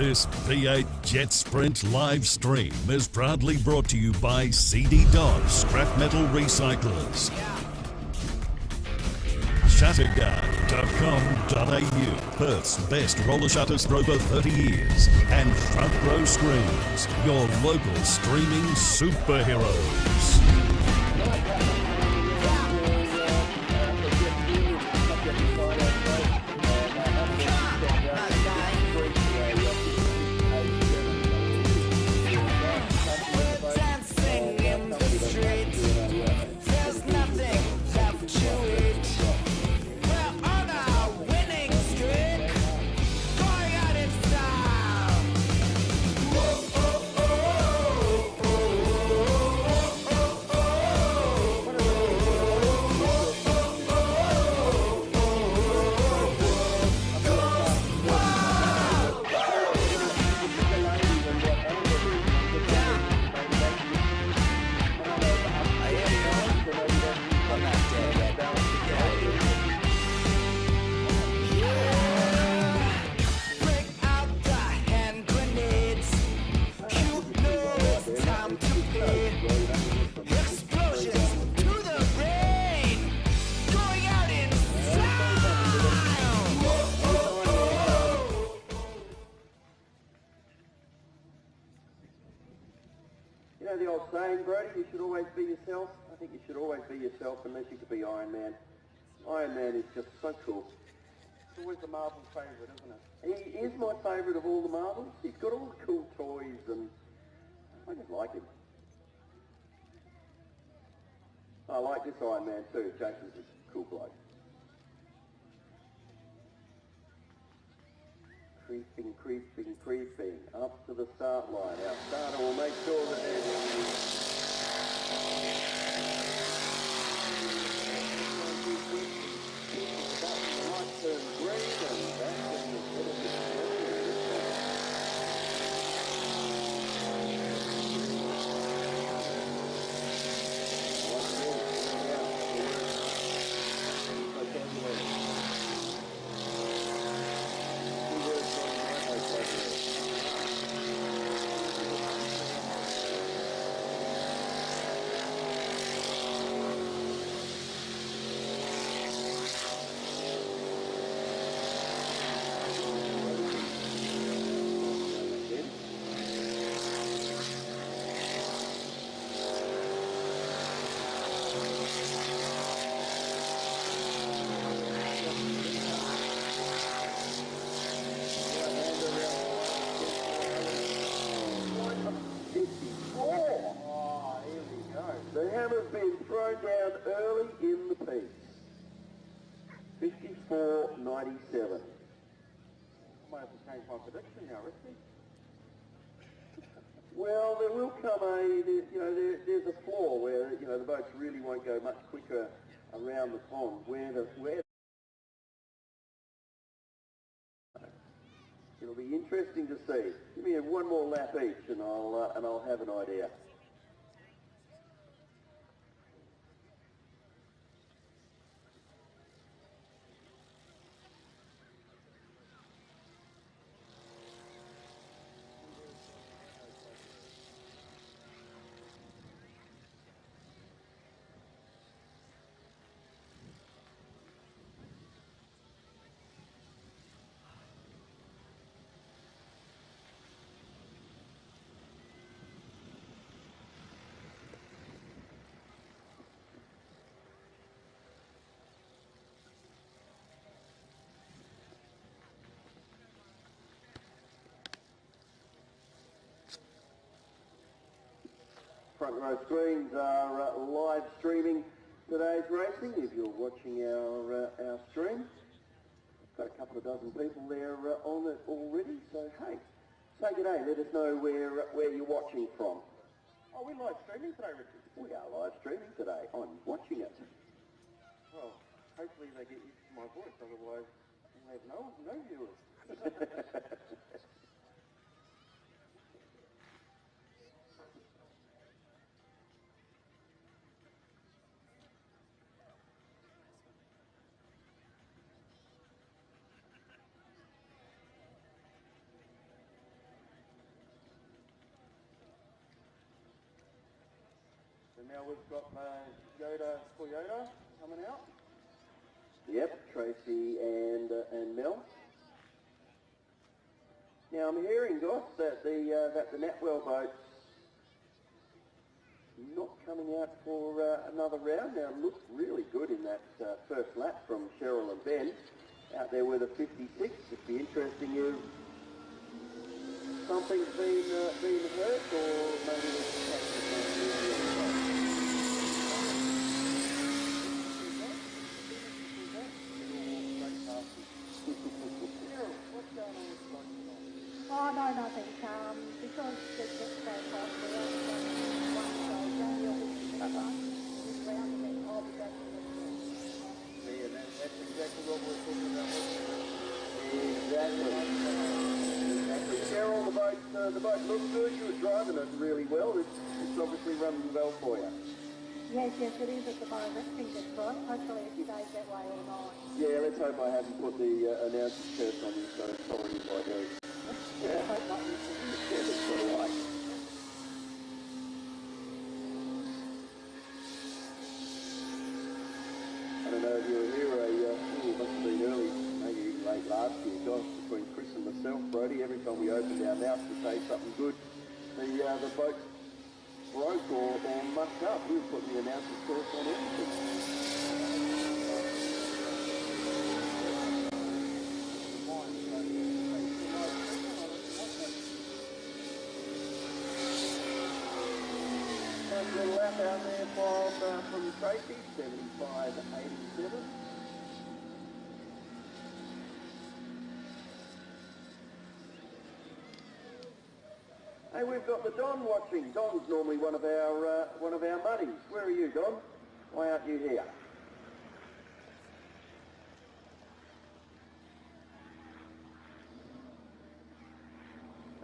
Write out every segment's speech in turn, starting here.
This V8 Jet Sprint live stream is proudly brought to you by CD Dodge Scrap Metal Recyclers, Shutterguard.com.au, Perth's best roller shutters for over 30 years, and Front Row Screens, your local streaming superheroes. You know the old saying, Brody, you should always be yourself? I think you should always be yourself unless you could be Iron Man. Iron Man is just so cool. It's always the Marvel favourite, isn't it? He is my favourite of all the Marvels. He's got all the cool toys and I just like him. I like this Iron Man too. Jason's a cool bloke. Creeping, creeping, creeping up to the start line. Our starter will make sure that there's turn green and back in the middle of the The hammer's been thrown down early in the piece. 54.97. I might have to change my prediction now, risky. Well, there will come there's a flaw where, the boats really won't go much quicker around the pond. It'll be interesting to see. Give me one more lap each and I'll have an idea. Front Row Screens are live streaming today's racing. If you're watching our stream, got a couple of dozen people there on it already. So hey, say good day. Let us know where you're watching from. Oh, we're live streaming today, Richard. We are live streaming today. I'm watching it. Well, hopefully they get used to my voice, otherwise we'll have no viewers. And now we've got Yoda Toyota coming out. Yep, Tracy and Mel. Now I'm hearing, Goss, that the Natwell boat's not coming out for another round. Now it looked really good in that first lap from Cheryl and Ben out there with a 56. It'd be interesting if something's been hurt or maybe Oh, no, nothing. Because the so fast, we only got one stage, only all this round, and then I'll be back in the Yeah, that's exactly what we're talking about. Exactly. Cheryl, the boat looks good. You were driving it really well. It's obviously running well for you. Yes, it is at the moment. Fingers crossed. Hopefully it stays that way all night. Yeah, let's hope I haven't put the announcer's curse on you, so sorry if I do. I hope not. Yeah, that's what I like. I don't know if you were here, it must have been early, maybe even late last year, gosh, between Chris and myself, Brody, every time we opened our mouth to say something good, the boat broke or mucked up. We were putting the announcer's curse on everything. Nice little lap out there from Tracy, 75.87. Hey, we've got the Don watching. Don's normally one of our buddies. Where are you, Don? Why aren't you here?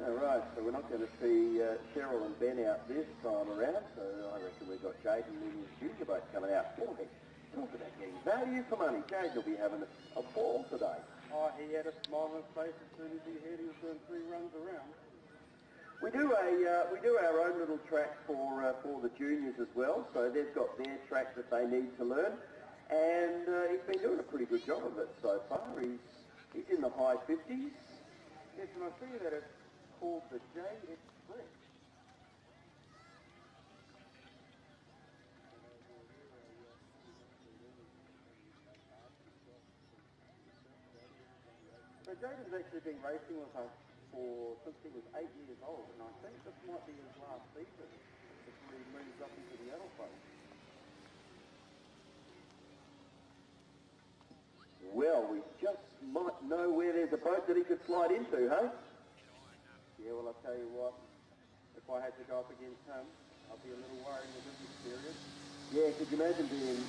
All right, so we're not going to see Cheryl and Ben out this time around, so I reckon we've got Jaden and his junior boat coming out. Boy, talk about getting value for money. Jaden will be having a ball today. Oh, he had a smile on his face as soon as he heard he was doing 3 runs around. We do our own little track for the juniors as well, so they've got their track that they need to learn, and he's been doing a pretty good job of it so far. He's in the high 50s. Yes, and I see that it's called the J Express. So Jaden's actually been racing with us since he was 8 years old, and I think this might be his last season before he moves up into the adult boat. Well, we just might know where there's a boat that he could slide into, hey? Yeah, well, I'll tell you what, if I had to go up against him, I'd be a little worried in the business period. Yeah, could you imagine being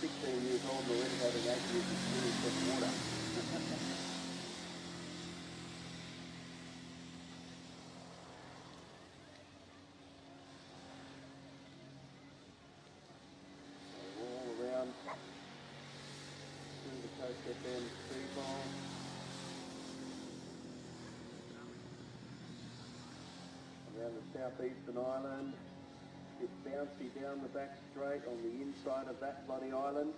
16 years old and already having 8 years experience in water? FM Speedball. Around the southeastern island. It's bouncy down the back straight on the inside of that bloody island.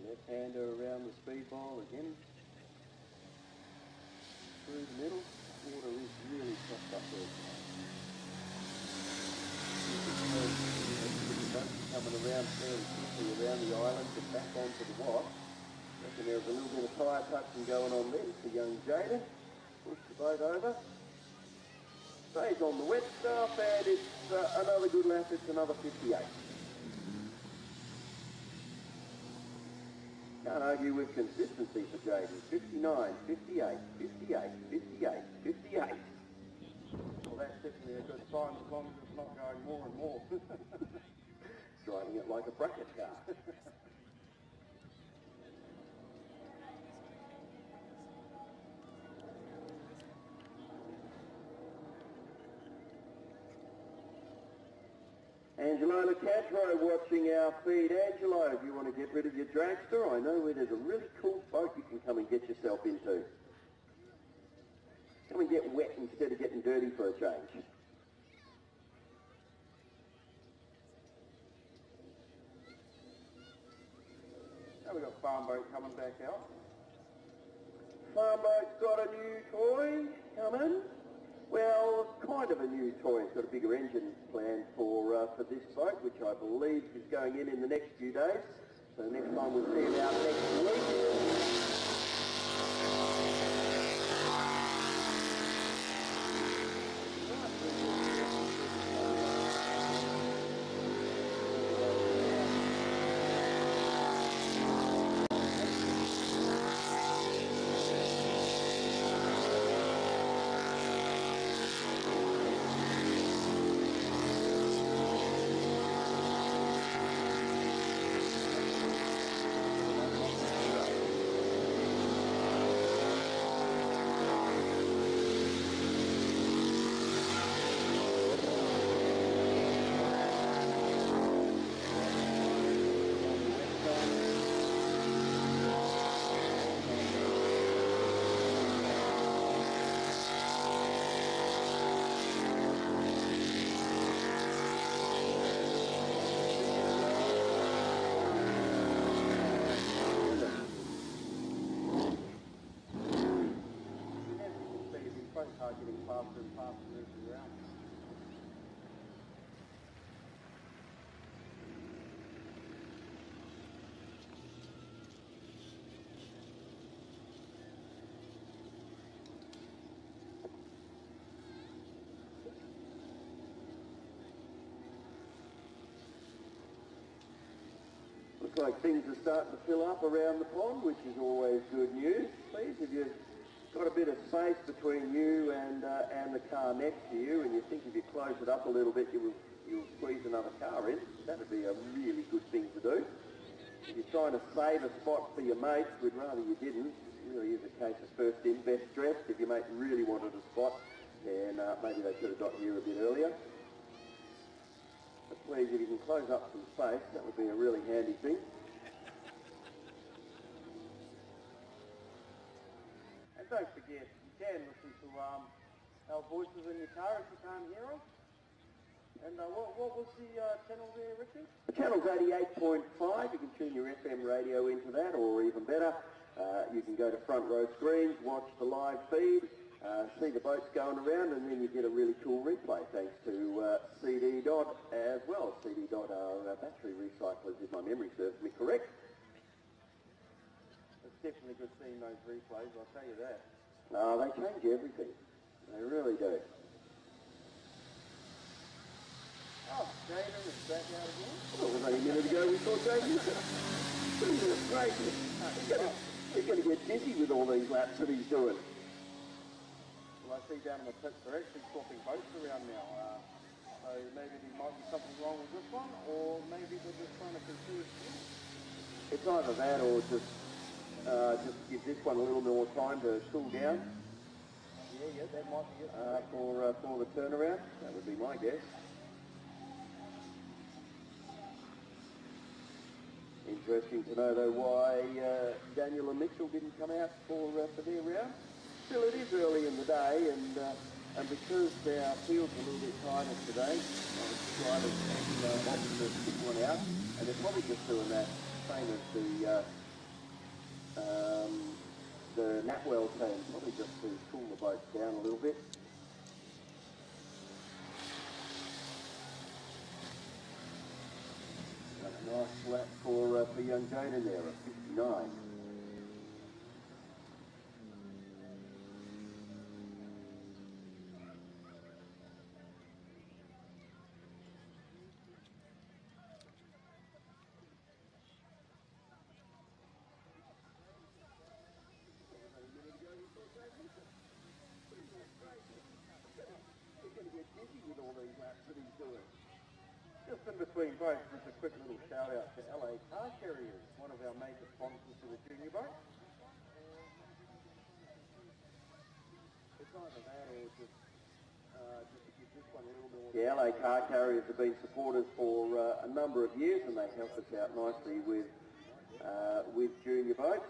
Left-hander around the speedball again. Through the middle. Water is really soft up there. Coming around fairly quickly around the island and back onto the wash. Reckon there's a little bit of tyre touching going on there for young Jaden. Push the boat over. Stays on the wet stuff, and it's another good lap. It's another 58. Can't argue with consistency for Jaden. 59, 58, 58, 58, 58. Well, that's definitely a good sign as long as it's not going more and more. Driving it like a bracket car. Angelo Lecatro watching our feed. Angelo, if you want to get rid of your dragster, I know where there's a really cool boat you can come and get yourself into. Come and get wet instead of getting dirty for a change. farm boat coming back out? Farmboat's got a new toy coming. Well, kind of a new toy. It's got a bigger engine planned for this boat, which I believe is going in the next few days. So next time we'll see it out next week. Getting faster and faster moving around. Looks like things are starting to fill up around the pond, which is always good news. Please, if you've got a bit of space between you and the car next to you, and you think if you close it up a little bit, you'll squeeze another car in, that would be a really good thing to do. If you're trying to save a spot for your mates, we'd rather you didn't. It really is a case of first in, best dressed. If your mate really wanted a spot, then maybe they should have got here a bit earlier. But please, if you can close up some space, that would be a really handy thing. And don't forget, you can listen to our voices in your car if you can't hear us. And what was the channel there, Richard? The channel's 88.5. You can tune your FM radio into that, or even better, you can go to Front Row Screens, watch the live feed, see the boats going around, and then you get a really cool replay thanks to CD Dot as well. CD Dot are battery recyclers, if my memory serves me correct. It's definitely good seeing those replays, I'll tell you that. No, they change everything. They really do. Oh, Jaden is back out again. Well, it was only a minute ago we saw Jaden. This is great. He's going to get dizzy with all these laps that he's doing. Well, I see down in the pits they're actually swapping boats around now. So maybe there might be something wrong with this one, or maybe they're just trying to conserve fuel. It's either that or just give this one a little more time to cool down. Yeah, that might be it. For the turnaround. That would be my guess. Interesting to know, though, why Daniel and Mitchell didn't come out for their round. Still, it is early in the day, and because our field's a little bit tighter today, the drivers opted to stick one out, and they're probably just doing that same as the Natwell team, probably just to cool the boats down a little bit. A nice lap for young Jaden there, a 59. Just in between boats, just a quick little shout out to LA Car Carriers, one of our major sponsors for the junior boat. It's either that or just to give this one a little more. Yeah, LA Car Carriers have been supporters for a number of years, and they help us out nicely with junior boats.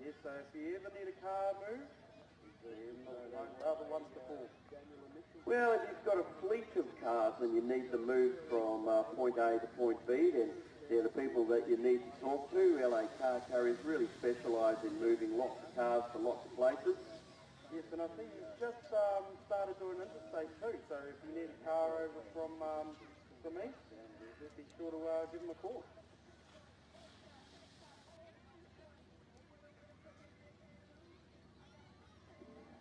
Yes, so if you ever need a car move, other ones to call. Well, if you've got a fleet of cars and you need to move from point A to point B, then they're the people that you need to talk to. LA Car Carriers really specialise in moving lots of cars to lots of places. Yes, and I think you've just started doing interstate too, so if you need a car over from east, just be sure to give them a call.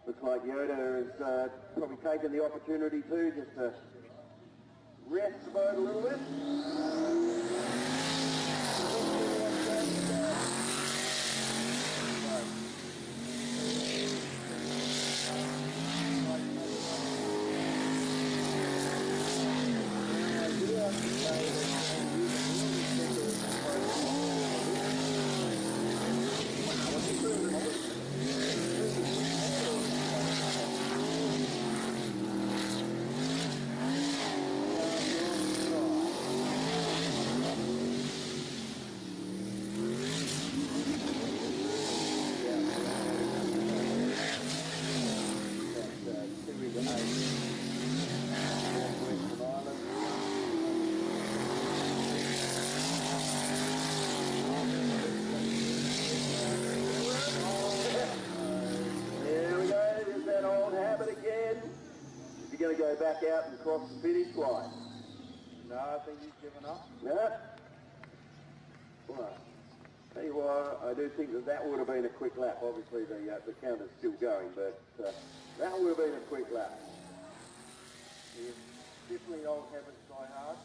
Looks like Yoda has probably taken the opportunity too, just to rest the boat a little bit. Go back out and cross the finish line. No, I think he's given up. No? Well, tell you what, I do think that would have been a quick lap. Obviously the counter's still going, but that would have been a quick lap. Yes, definitely old habits die hard.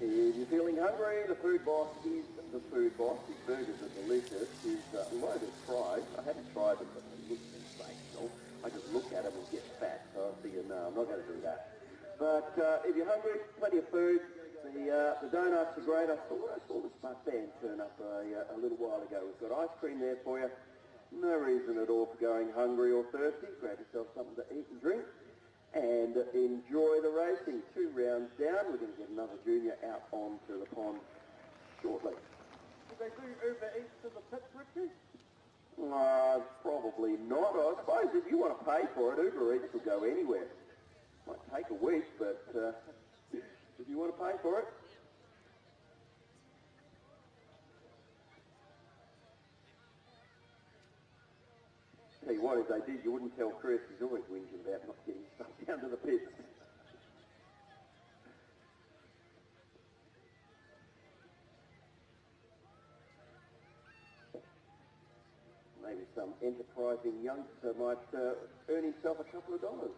If you're feeling hungry, the food boss is the food boss. His burgers are delicious. His loaded fries, I haven't tried them, but they look sensational. I just look at them and get fat, so I figure, no, I'm not going to do that. But if you're hungry, plenty of food. The donuts are great. I saw the Smart Band turn up a little while ago. We've got ice cream there for you. No reason at all for going hungry or thirsty. Grab yourself something to eat and drink. And enjoy the racing. 2 rounds down. We're going to get another junior out onto the pond shortly. Did they do Uber Eats to the pits, Richie? Probably not. I suppose if you want to pay for it, Uber Eats will go anywhere. Might take a week, but if you want to pay for it. Tell you what, if they did, you wouldn't tell Chris. He's always whinging about not getting stuff down to the pits. Maybe some enterprising youngster might earn himself a couple of dollars.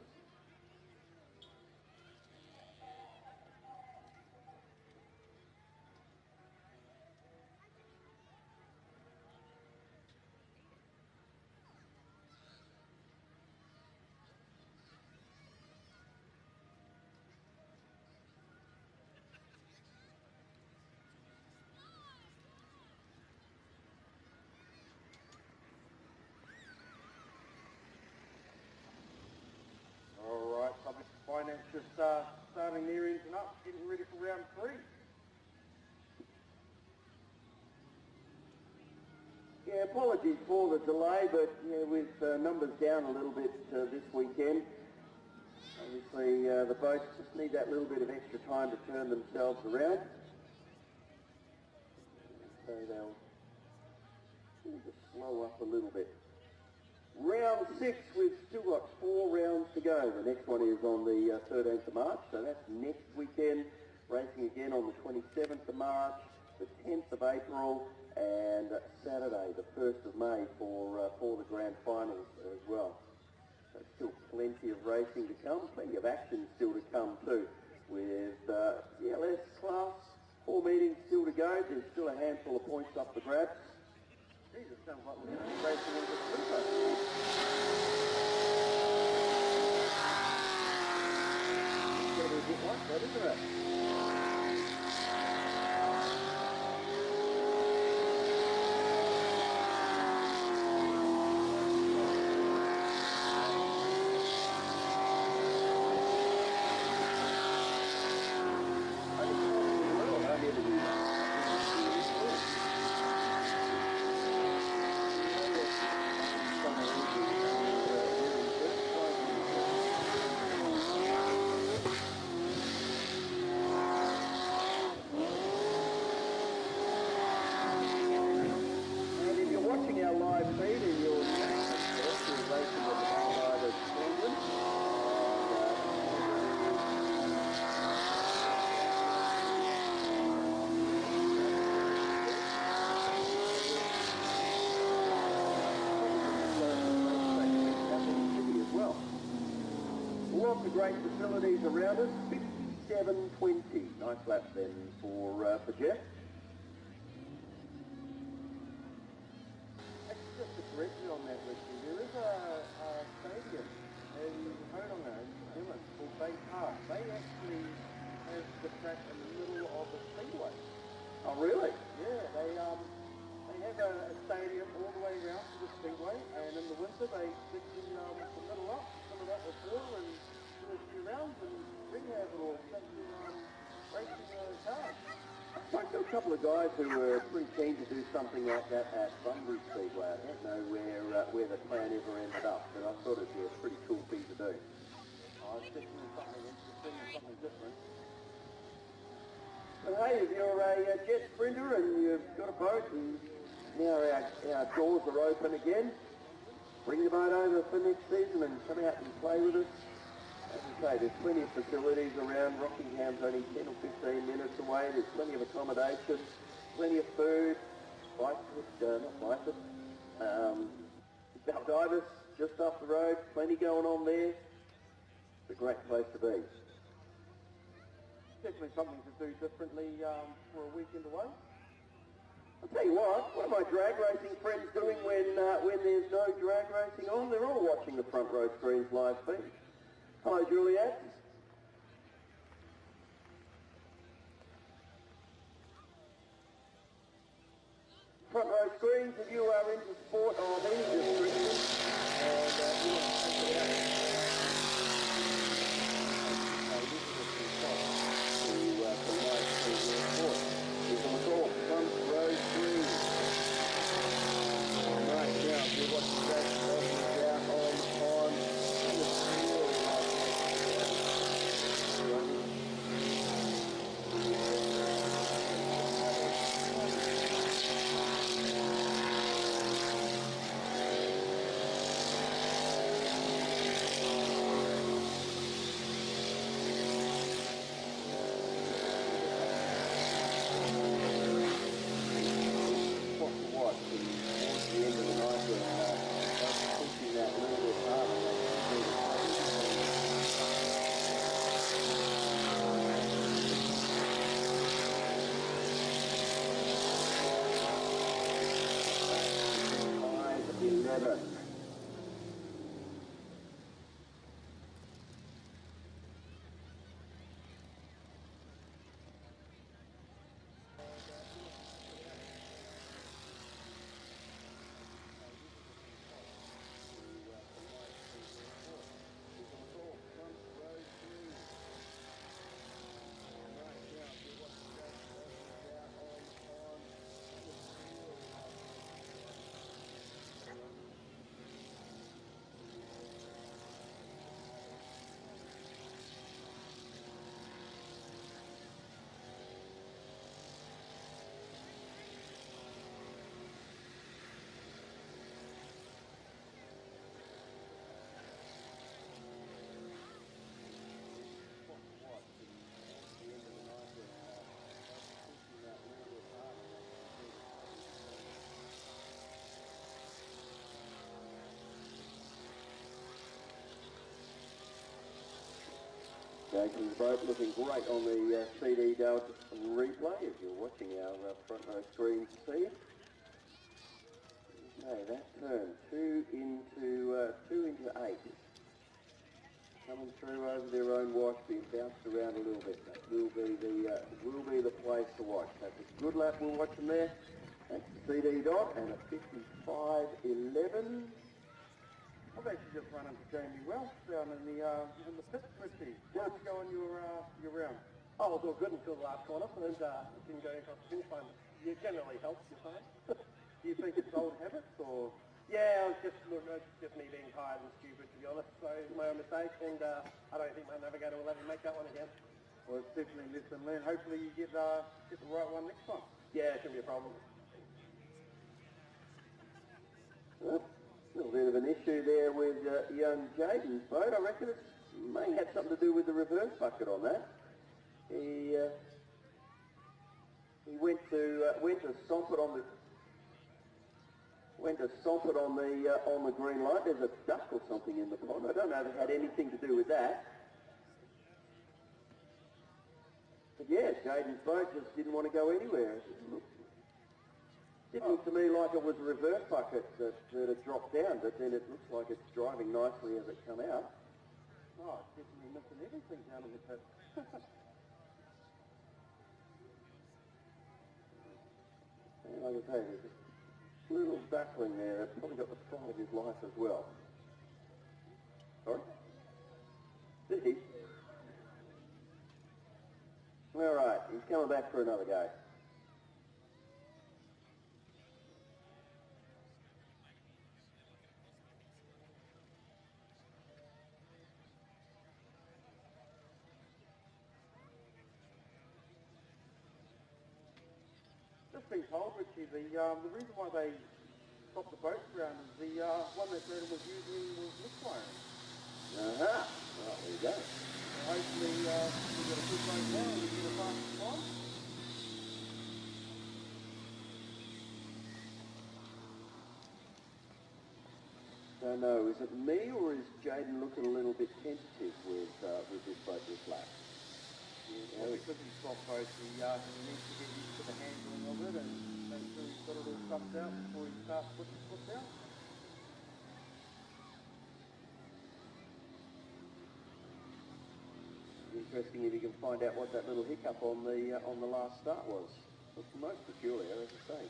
Public finance just starting their engine up, getting ready for round 3. Yeah, apologies for the delay, but yeah, with numbers down a little bit this weekend, obviously the boats just need that little bit of extra time to turn themselves around. So they'll just slow up a little bit. Round 6, we've still got 4 rounds to go. The next one is on the 13th of March, so that's next weekend. Racing again on the 27th of March, the 10th of April, and Saturday, the 1st of May for the grand finals as well. So still plenty of racing to come, plenty of action still to come too. With the LS class, 4 meetings still to go. There's still a handful of points up for grabs. Jesus, sounds like we're going to be racing into Super. It's going to be a good one. isn't it? And if you're watching our live feed and you're racing at the Mile of England, as well. Lots of great facilities around us. 57.20. Nice lap then for Jeff. Just to correct you on that, Richie, there is a stadium in Tauranga, in New Zealand, called Bay Park. They actually have the track in the middle of the speedway. Oh, really? Yeah, they have a stadium all the way around to the speedway, and in the winter they dig the middle up, fill it up with water, and do a few rounds, and rehab it all, racing cars. I spoke to a couple of guys who were pretty keen to do something like that at Bunbury Speedway. I don't know where the plan ever ended up, but I thought it'd be a pretty cool thing to do. I was thinking of something interesting and something different. But hey, if you're a jet sprinter and you've got a boat and now our doors are open again, bring the boat over for next season and come out and play with us. As I say, there's plenty of facilities around. Rockingham's only 10 or 15 minutes away. There's plenty of accommodation, plenty of food, Baldivis just off the road, plenty going on there. It's a great place to be. Definitely something to do differently for a weekend away. I'll tell you what are my drag racing friends doing when there's no drag racing on? They're all watching the Front Row Screens live feed. Hello, Juliet. Front Row Screens, if you are into sport or any description, and you want to check it out. To live stream your sport. You can call Front Row Screens. Right now, if you're watching that, out on the field. Jason's boat looking great on the CD Delta replay if you're watching our Front Row Screens feed. Okay, that turn 2 into 8. coming through over their own wash, being bounced around a little bit. That will be the place to watch. That's a good lap we're watching there. That's CD Dot and a 55.11. I've actually just run into Jamie Welsh down in the pit, Richie. How'd you go on your round? Oh, it was all good until the last corner, and didn't go across the finish line. It generally helps, you find. Do you think it's old habits, or? Yeah, it was just me being tired and stupid, to be honest. So it was my own mistake, and I don't think my Navigator will ever make that one again. Well, it's definitely lesson learned. Hopefully you get the right one next time. Yeah, it shouldn't be a problem. Well, a little bit of an issue there with young Jaden's boat. I reckon it may have something to do with the reverse bucket on that. He went to stomp it on the green light. There's a duck or something in the pond. I don't know if it had anything to do with that. But yeah, Jaden's boat just didn't want to go anywhere. It didn't look to me like it was a reverse bucket that had dropped down, but then it looks like it's driving nicely as it come out. Oh, it's definitely missing everything down in the pit. And like I say, there's a little duckling there that's probably got the fright of his life as well. Sorry? Did he? All right, he's coming back for another go. Just been told, Richie, the reason why they stopped the boats around is the one that Braden was using was misfiring. Well, there you go. So hopefully we get a good boat now and we get a fast time. Don't know, is it me or is Jaden looking a little bit tentative with this boat this lap? Yeah, because he's got both, he needs to get used to the handling of it and make sure he's got it all sucked out before he starts putting his foot down. Interesting if you can find out what that little hiccup on the last start was. It's most peculiar, as I say.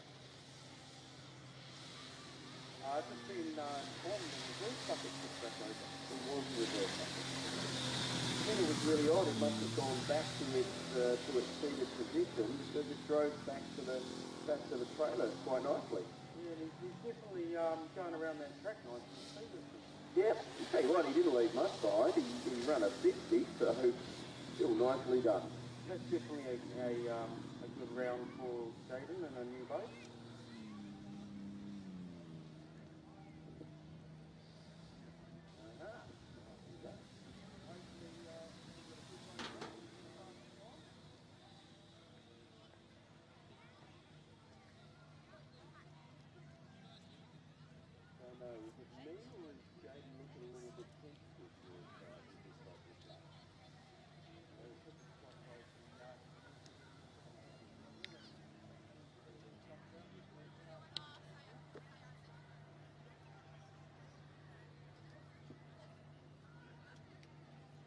I've just been informed that the reverse bucket took back over. It was the reverse bucket. I think it was really odd. It must have gone back to its seated position because it drove back to the trailer quite nicely. Yeah, he's definitely going around that track nice and seamlessly. Yeah, I'll tell you what, he didn't leave much behind. He ran a 50, so still nicely done. That's definitely a good round for Jaden and a new boat.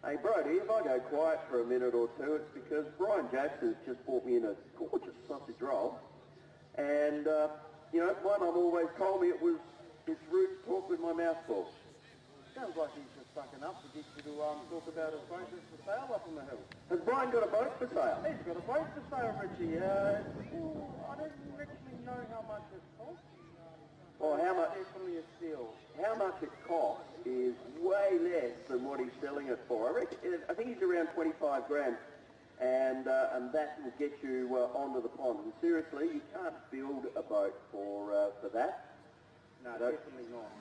Hey Brody, if I go quiet for a minute or two, it's because Brian Jackson's just brought me in a gorgeous sausage roll. And, one I've always told me it's rude to talk with my mouth full. Sounds like he's just fucking up to get you to talk about his boat that's for sale up on the hill. Has Brian got a boat for sale? He's got a boat for sale, Richie. I don't actually know how much it costs. Or how much? Definitely a steal. How much it costs is way less than what he's selling it for. I think he's around 25 grand, and that will get you onto the pond. And seriously, you can't build a boat for that. No, definitely not.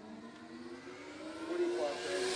25 grand.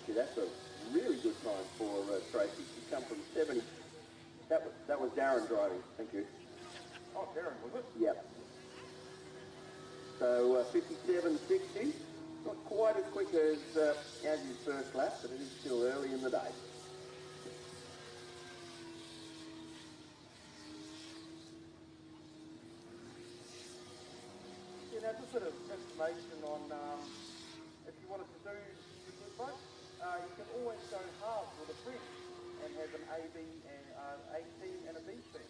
60. That's a really good time for Tracy. She's come from 70. That was Darren driving. Thank you. Oh, Darren, was it? Yep. So 57.60. Not quite as quick as his first lap, but it is still early in the day. Yeah, now just a bit of information on if you wanted to do the good boat, you can always go halves with a friend and have an A team and a B team.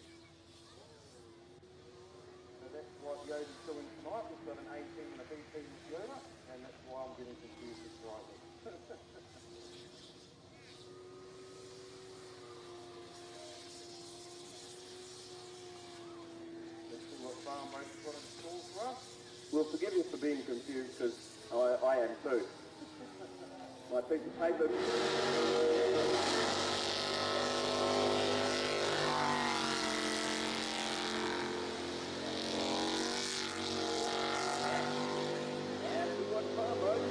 So that's what Yoda's doing tonight. We've got an A team and a B team with Yoda, and that's why I'm getting confused with slightly. Let's see what farm race has got in store for us. Well, forgive me for being confused because I am too. My piece of paper. And we want farm road.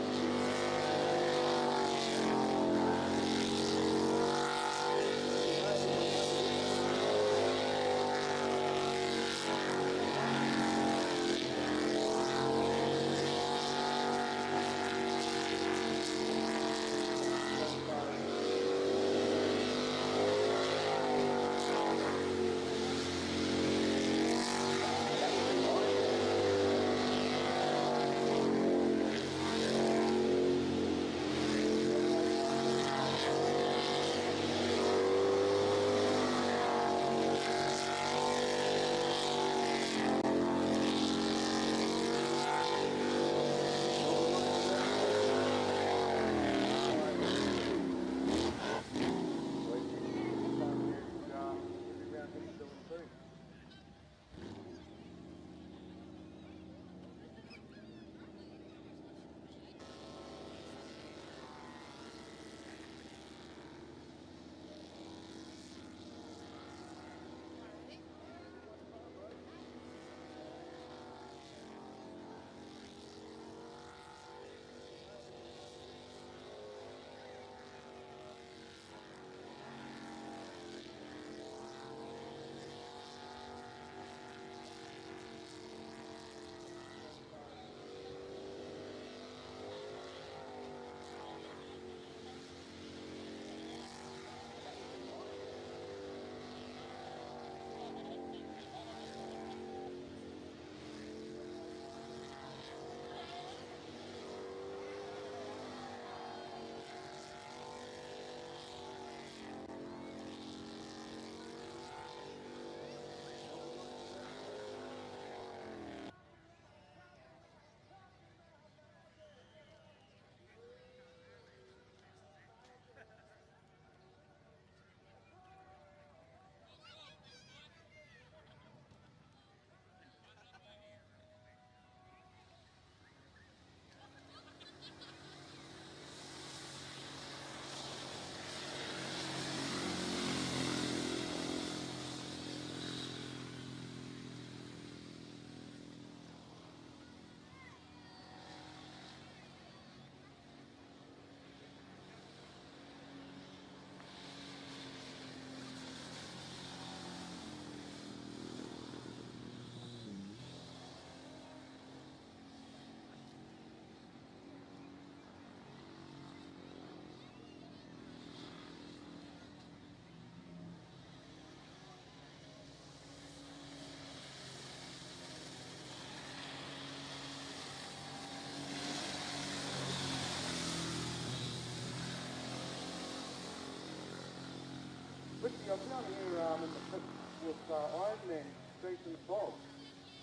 Richie, I'm down here in the pit with Ironman, Jason Bob.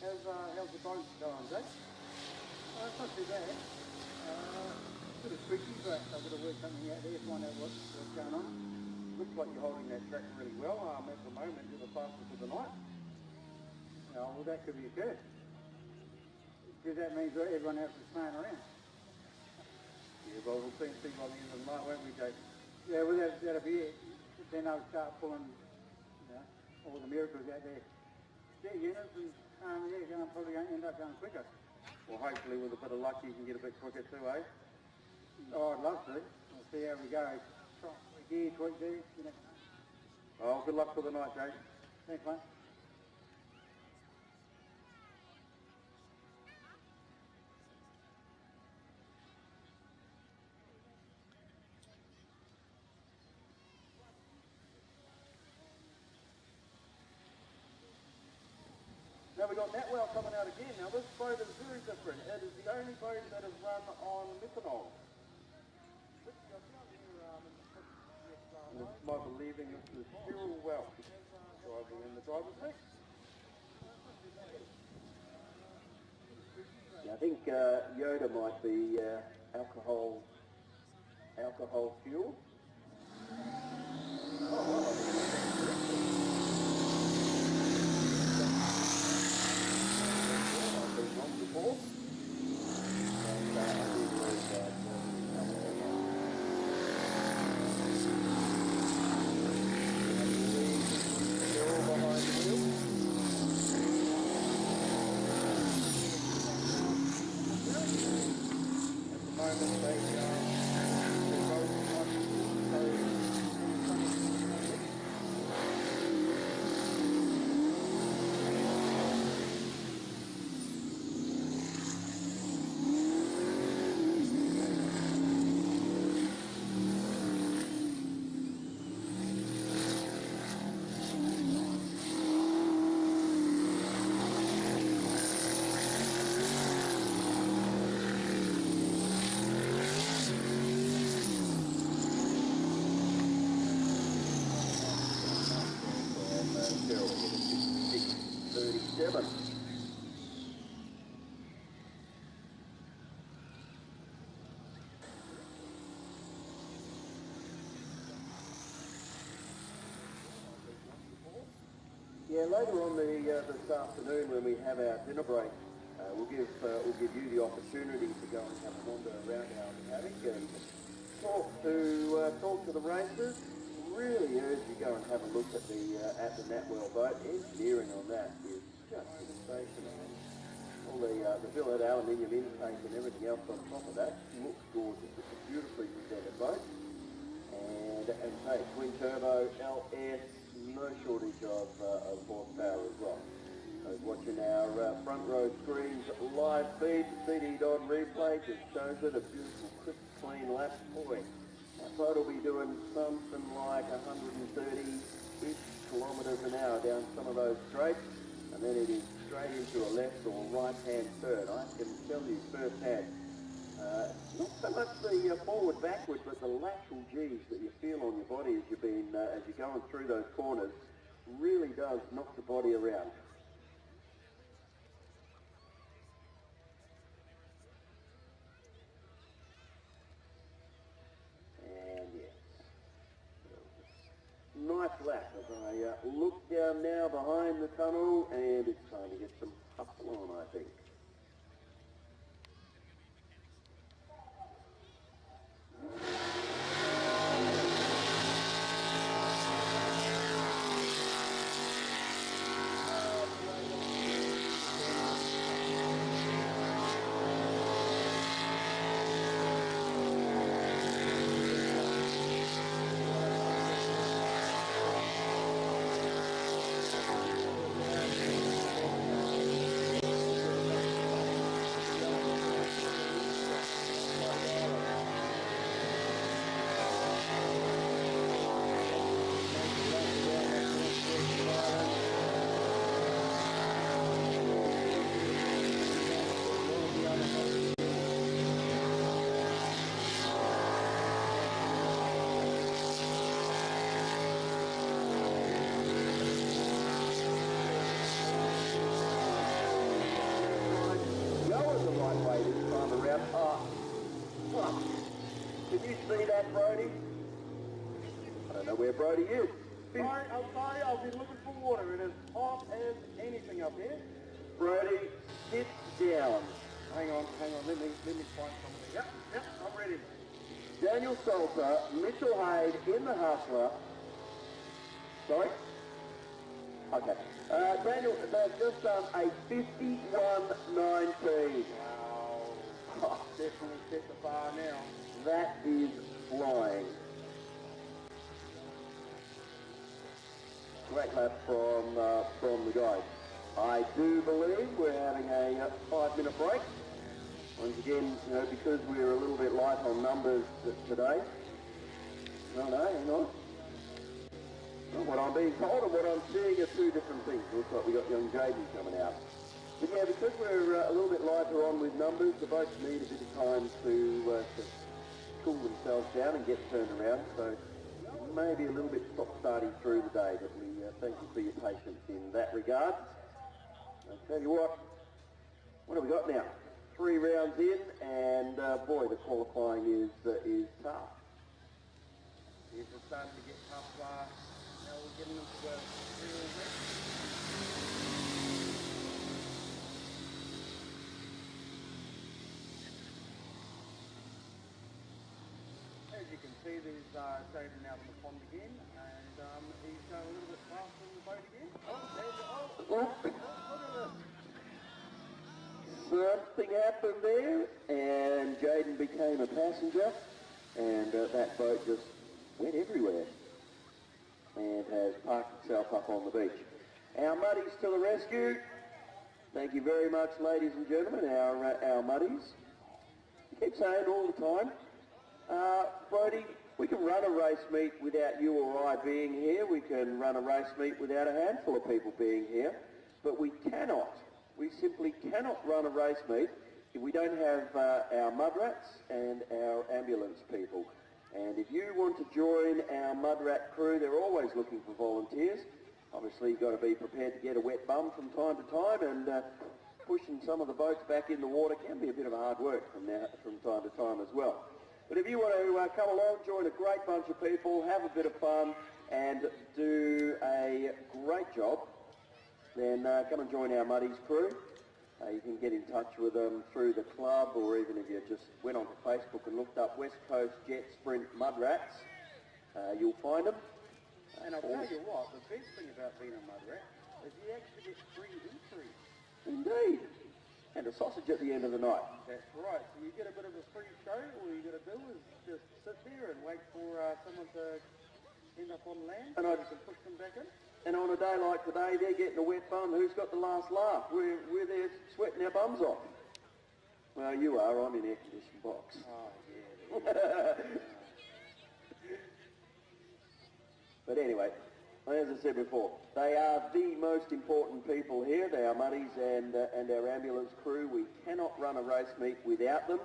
How's the boat going, Jake? It's not too bad. Bit of squeaky, but I've got to work something out there, find out what's going on. Looks like you're holding that track really well. At the moment, you're the fastest of the night. Well, that could be a curse. Because that means that everyone else is playing around. Yeah, well, we'll see by the end of the night, won't we, Jake? Yeah, well, that'll be it. Then I'll start pulling, all the miracles out there. Yeah, units and probably going to end up going quicker. Well, hopefully with a bit of luck you can get a bit quicker too, eh? Oh, I'd love to. We'll see how we go. Try here, tweak there, you never know. Oh, good luck for the night, James. Thanks, mate. Now we've got Natwell coming out again. Now this boat is very different. It is the only boat that is run on methanol. And it's my believing this is Cyril Welch driving in the driver's seat. Yeah, I think Yoda might be alcohol fuel. I've been wrong before. And I do believe that Cyril behind the wheel. Yeah, later on this afternoon when we have our dinner break, we'll give you the opportunity to go and have a wander around our paddock and talk to the racers. Really urge you go and have a look at the Natwell boat. Engineering on that is just sensational. All the billet aluminium intake and everything else on top of that looks gorgeous. It's a beautifully presented boat. And hey, twin turbo, LS, no shortage of horsepower as well. So watching our front row screens live feed, CD.on replay just shows it, a beautiful crisp clean lap. Boy, that boat will be doing something like 130-ish kilometres an hour down some of those straights, and then it is straight into a left or right hand turn. I can tell you firsthand, not so much the forward backward, but the lateral G's that you feel on your body as you're going through those corners really does knock the body around. And yes, nice lap as I look down now behind the tunnel, and it's time to get some hustle on, I think. Brody? I don't know where Brody is. Sorry, I'm sorry, I've been looking for water. It is hot as anything up here. Brody, sit down. Hang on, let me find something. Yep, I'm ready. Daniel Salter, Mitchell Hayde in the Hustler. Sorry? Okay. Daniel, they've just done a 51.19. Wow. Definitely set the bar now. That is flying. Great lap from the guys. I do believe we're having a 5-minute break. Once again, because we're a little bit light on numbers today. No, hang on. Well, what I'm being told and what I'm seeing are two different things. Looks like we got young Jaden coming out. But yeah, because we're a little bit lighter on with numbers, the boats need a bit of time to cool themselves down and get turned around. So maybe a little bit stop-starting through the day, but we thank you for your patience in that regard. I'll tell you what have we got now? 3 rounds in, and boy, the qualifying is tough. It's starting to get tough. Now we're getting into the real race. As you can see, there's Jaden out on the pond again, and he's going a little bit faster in the boat again. Look at this. Something happened there, and Jaden became a passenger, and that boat just went everywhere and has parked itself up on the beach. Our muddies to the rescue. Thank you very much, ladies and gentlemen, our muddies. I keep saying all the time, Brody, we can run a race meet without you or I being here. We can run a race meet without a handful of people being here, but we simply cannot run a race meet if we don't have our mud rats and our ambulance people. And if you want to join our mud rat crew, they're always looking for volunteers. Obviously, you've got to be prepared to get a wet bum from time to time, and pushing some of the boats back in the water can be a bit of hard work from time to time as well. But if you want to come along, join a great bunch of people, have a bit of fun, and do a great job, then come and join our Muddies crew. You can get in touch with them through the club, or even if you just went onto Facebook and looked up West Coast Jet Sprint Mud Rats, you'll find them. And I'll tell you what, the best thing about being a mud rat is you actually get free entry. Indeed. And a sausage at the end of the night. That's right. So you get a bit of a free show. All you got to do is just sit there and wait for someone to end up on land, and you can push them back in. And on a day like today, they're getting a wet bum. Who's got the last laugh? We're there sweating our bums off. Well, you are. I'm in air-conditioned box. Oh, yeah. But anyway, as I said before, they are the most important people here. They are Muddies and our ambulance crew. We cannot run a race meet without them.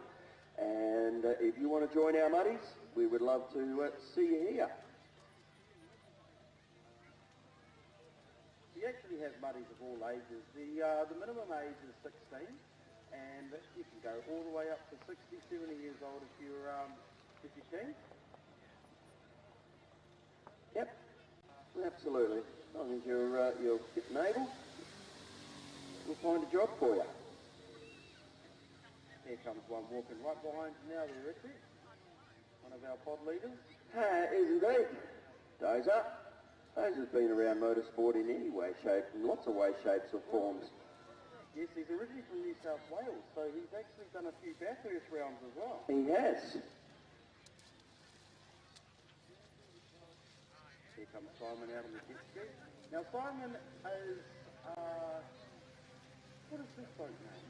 And if you want to join our Muddies, we would love to see you here. We actually have muddies of all ages. The minimum age is 16, and you can go all the way up to 60, 70 years old if you're keen. Yep, absolutely. As long as you're fit and able, we'll find a job for you. Here comes one walking right behind you now there, Richie. One of our pod leaders. Is indeed. Dozer. Dozer's been around motorsport in any way, shape, in lots of ways, shapes or forms. Yes, he's originally from New South Wales, so he's actually done a few Bathurst rounds as well. He has. Here comes Simon out on the jet ski. Now Simon is, what is this boat name?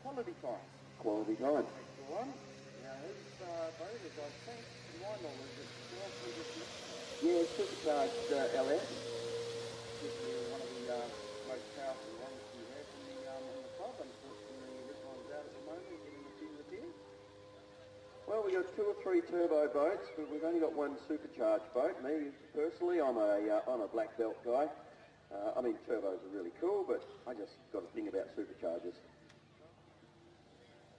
Quality Time. Quality Time. That's the one. Now his boat is, I think, to my knowledge, it's 12 meters. Yeah, supercharged LS. This is one of the most powerful ones we have in the club. Unfortunately, this one's out at the moment, getting a few repairs. Well, we got 2 or 3 turbo boats, but we've only got one supercharged boat. Me, personally, I'm a black belt guy. I mean, turbos are really cool, but I just got a thing about superchargers.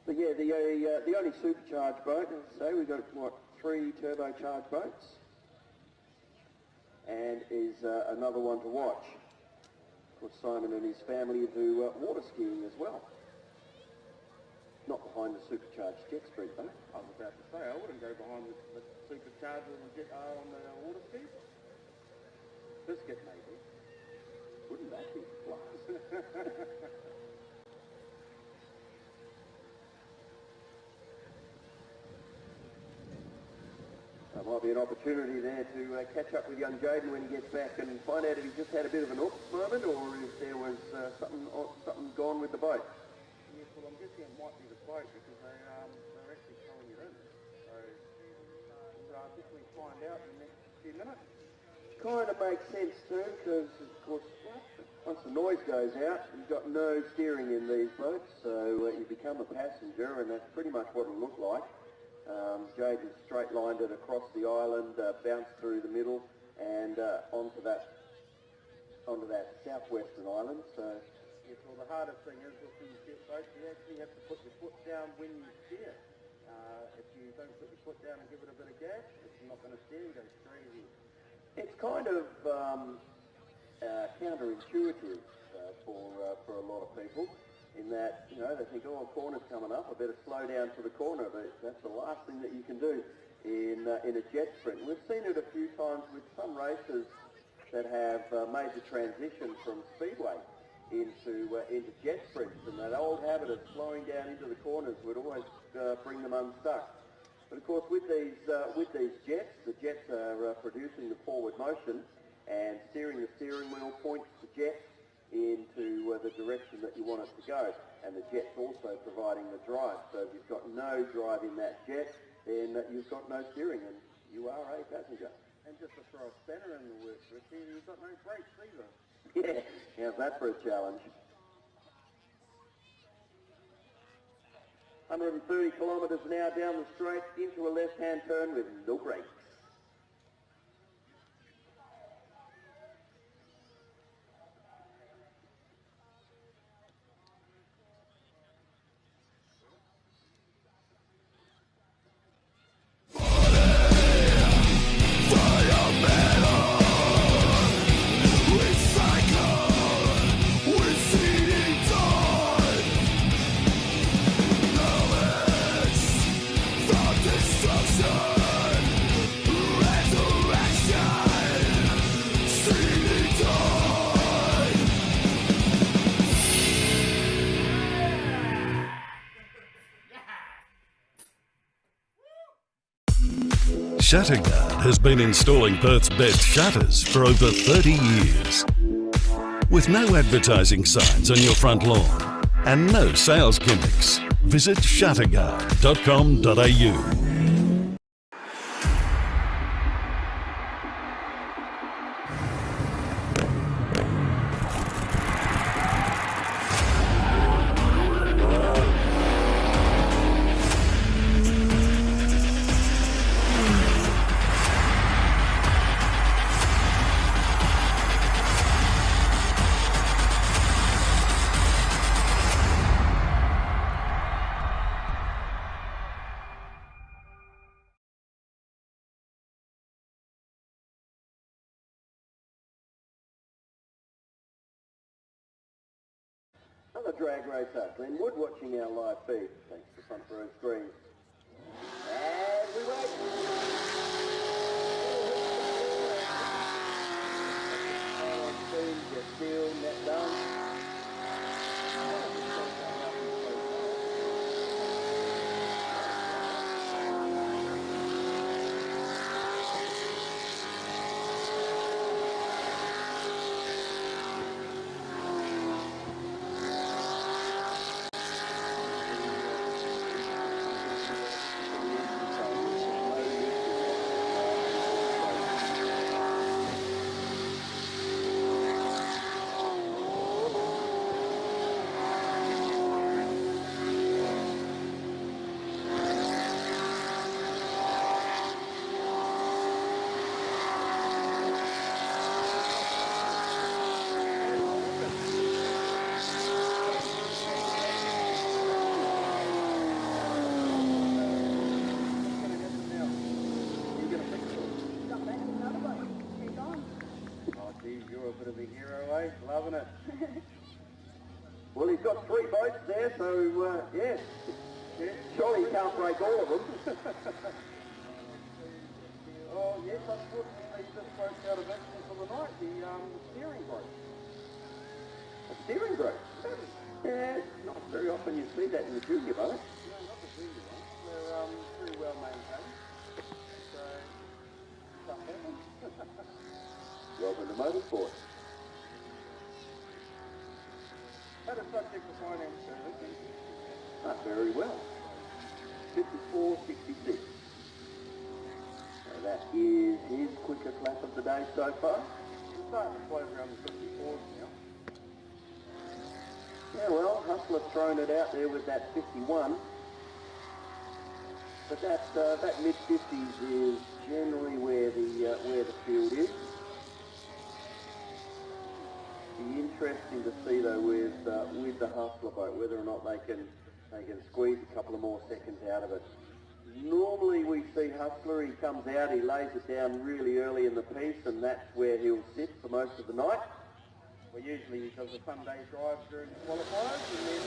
But yeah, the only supercharged boat, so we've got, what, 3 turbocharged boats? And is another one to watch. Of course, Simon and his family do water skiing as well. Not behind the supercharged jet street, though. I was about to say, I wouldn't go behind the supercharger on the water skis. Biscuit, maybe. Wouldn't that be class? There might be an opportunity there to catch up with young Jaden when he gets back and find out if he just had a bit of an oops moment or if there was something gone with the boat. Yes, well, I'm guessing it might be the boat because they're actually towing it in. So I'll definitely find out in the next few minutes. Kind of makes sense too, because of course once the noise goes out, you've got no steering in these boats, so you become a passenger, and that's pretty much what it'll look like. Jaden straight-lined it across the island, bounced through the middle, and onto that southwestern island. So, yes, well, the hardest thing is with these jet boats, you actually have to put your foot down when you steer. If you don't put your foot down and give it a bit of gas, it's not going to steer, you go straight ahead. it's kind of counterintuitive for a lot of people, in that, you know, they think, oh, a corner's coming up, I better slow down to the corner, but that's the last thing that you can do in a jet sprint. We've seen it a few times with some racers that have made the transition from speedway into jet sprints, and that old habit of slowing down into the corners would always bring them unstuck. But of course, with these jets, the jets are producing the forward motion, and steering the steering wheel points the jet into the direction that you want it to go, and the jet's also providing the drive. So if you've got no drive in that jet, then you've got no steering, and you are a passenger. And just to throw a spanner in the works, Ricky, you've got no brakes either. Yeah, how's that for a challenge? 130 kilometres an hour down the straight into a left-hand turn with no brakes. Shutterguard has been installing Perth's best shutters for over 30 years. With no advertising signs on your front lawn and no sales gimmicks, visit shutterguard.com.au. Another drag racer, Glenwood, watching our live feed, thanks to Front Row Screens. And we wait. Get still, net done. Loving it. Well, he's got 3 boats there, so yes. Surely he can't break all of them. Oh, yes, unfortunately, this boat's out of action for the night, the steering boat. A steering boat? Yeah, not very often you see that in the junior boat. No, not the junior one. They're pretty well maintained. So, Motorsport. How does subject to finance service? Very well. 54.66. So that is his quickest lap of the day so far. It's starting to float around the 54s now. Yeah, well, Hustler thrown it out there with that 51. But that mid-50s is generally where the field is. Be interesting to see though with the Hustler boat whether or not they can squeeze a couple of more seconds out of it. Normally we see Hustler, he comes out, he lays it down really early in the piece, and that's where he'll sit for most of the night. Well, usually he does a Sunday drive during the qualifiers, and then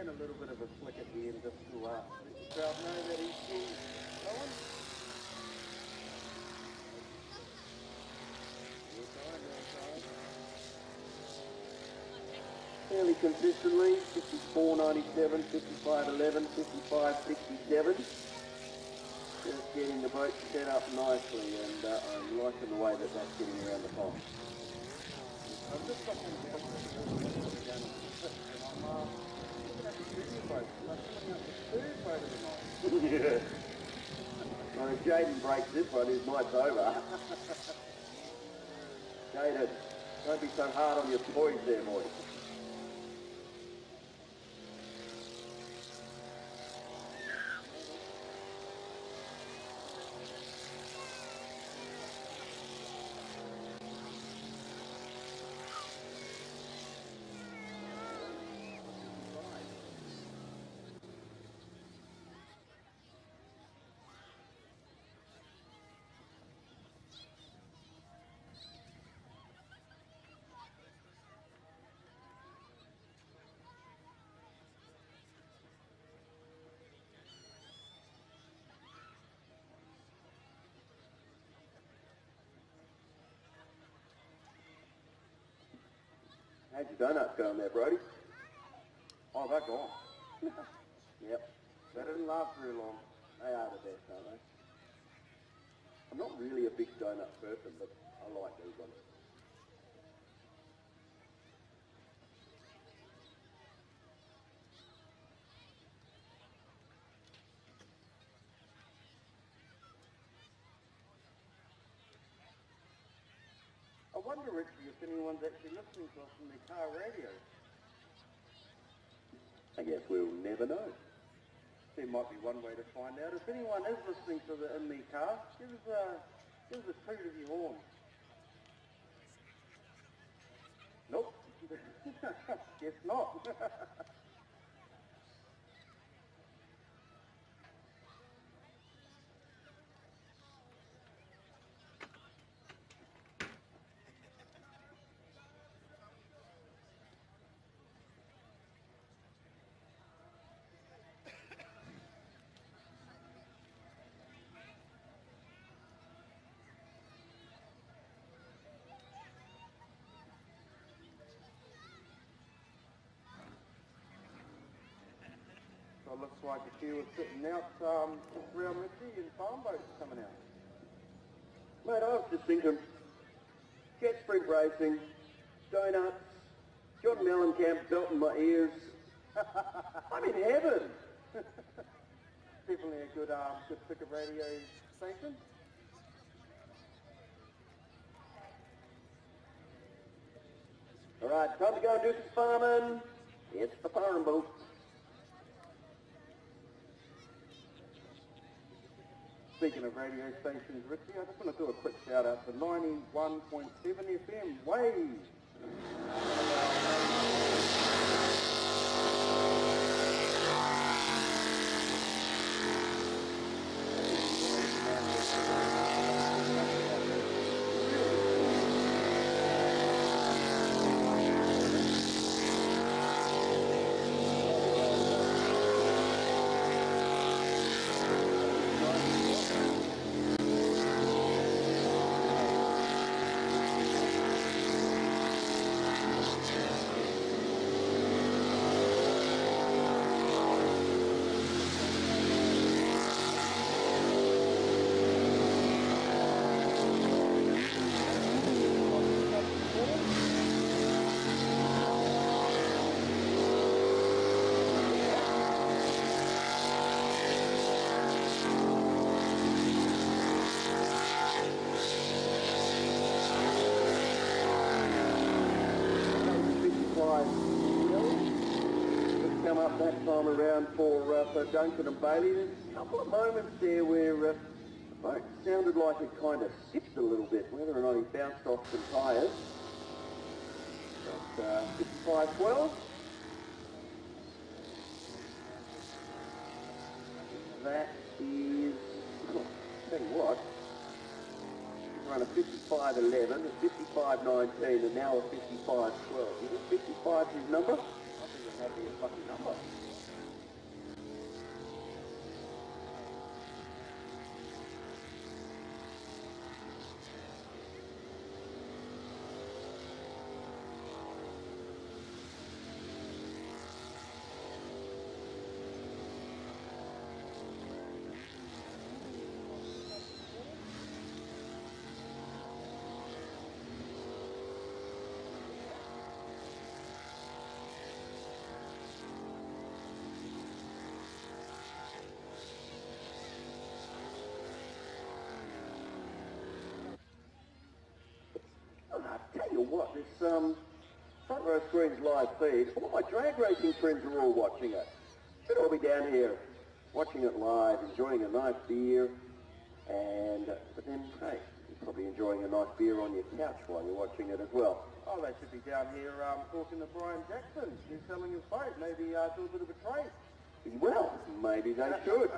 and a little bit of a flick at the end just to let the crowd know that he's still going. Fairly consistently, 54.97, 55.11, 55.67. Just getting the boat set up nicely, and I'm liking the way that that's getting around the pond. I'm just looking down and I'm looking at the junior boat, and I'm coming up the third boat of the night. Yeah. Well, if Jaden breaks this one, his night's over. Jaden, don't be so hard on your toys there, boy. How'd your donuts going there, Brody? Oh, they're gone. Yep. They didn't last very long. They are the best, aren't they? I'm not really a big donut person, but I like these ones. I wonder, Richie, if anyone's actually listening to us on their car radio. I guess we'll never know. There might be one way to find out. If anyone is listening to in their car, give us a toot of your horn. Nope. Guess not. So it looks like the queue is sitting out around Richie and farm boats coming out. Mate, I was just thinking, Jet Sprint Racing, donuts, John Mellencamp belting my ears, I'm in heaven. Definitely a good pick of radio station. All right, time to go and do some farming. It's the farm boat. Speaking of radio stations, Richie, I just want to do a quick shout out to 91.7 FM Wave. Come up that time around for Duncan and Bailey. There's a couple of moments there where the boat sounded like it kind of sipped a little bit, whether or not he bounced off some tyres. But 55-12. That is, tell you what, he's run a 55-11, a 55-19, and now a 55-12. You think 55 is his number? That'd be a fucking number. Tell you what, this front row screen's live feed. All my drag racing friends are all watching it. Should all be down here watching it live, enjoying a nice beer, and but then hey, you're probably enjoying a nice beer on your couch while you're watching it as well. Oh, they should be down here talking to Brian Jackson. He's selling his boat. Maybe do a bit of a trade. Well, maybe they should.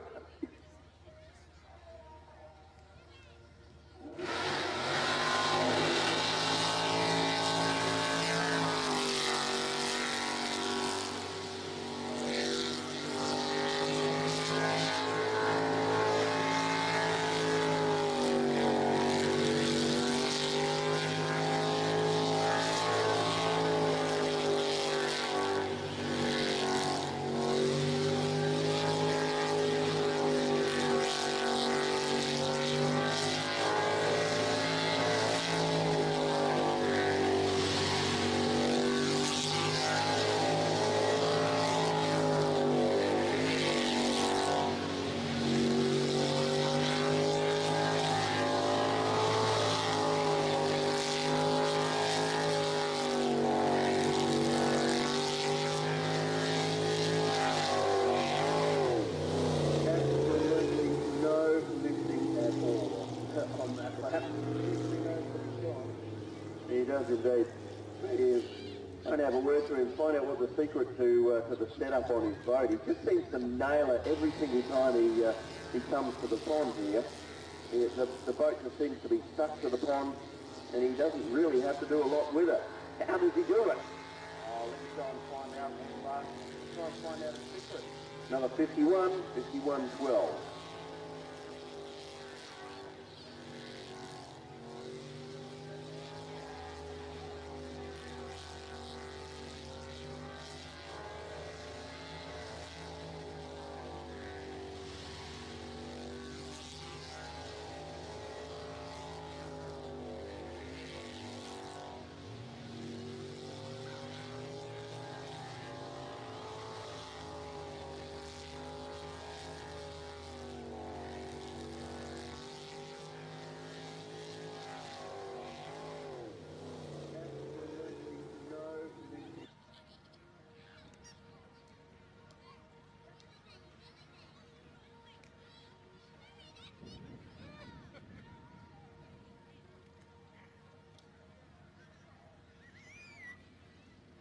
He does indeed. He is. I'm going to have a word to him, find out what the secret to the setup on his boat. He just seems to nail it every single time he comes to the pond here. The boat just seems to be stuck to the pond, and he doesn't really have to do a lot with it. How does he do it? Oh, let me go and find out. Try and find out the secret. Number 51, 51-12.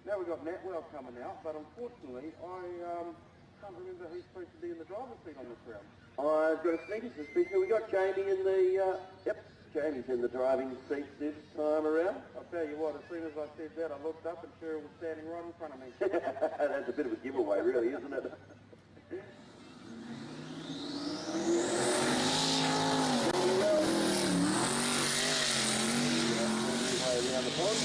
Now we've got Natwell coming out, but unfortunately I can't remember who's supposed to be in the driver's seat on this round. I've got a sneaky suspicion. We got Jamie in the, Jamie's in the driving seat this time around. I'll tell you what, as soon as I said that, I looked up and Cheryl was standing right in front of me. That's a bit of a giveaway, really, isn't it? Way around the pond.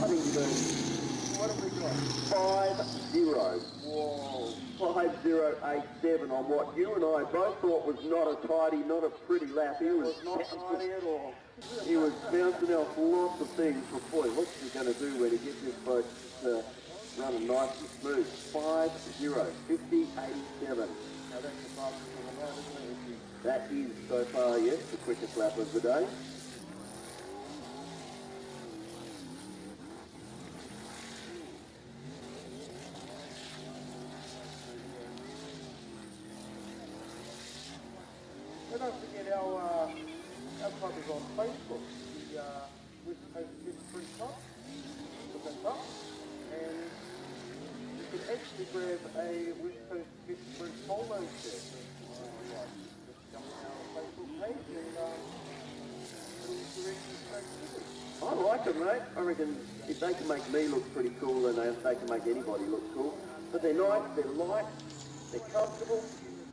I think you do. What have we got? 5-0. Whoa. 5087 on what you and I both thought was not a tidy, not a pretty lap. He was Not tidy at all. He was bouncing off lots of things, but boy, what's he going to do when he gets this boat running nice and smooth? 5-0, 50-87. Now that's the fastest one I've had, isn't it? That is so far, yes, the quickest lap of the day. And don't forget our club is on Facebook, the West Coast History Club. Look us up, and you can actually grab a West Coast History polo shirt. Just come on our Facebook page and it'll direct you straight to it. I like them, mate. I reckon if they can make me look pretty cool, then they can make anybody look cool. But they're nice, they're light, they're comfortable.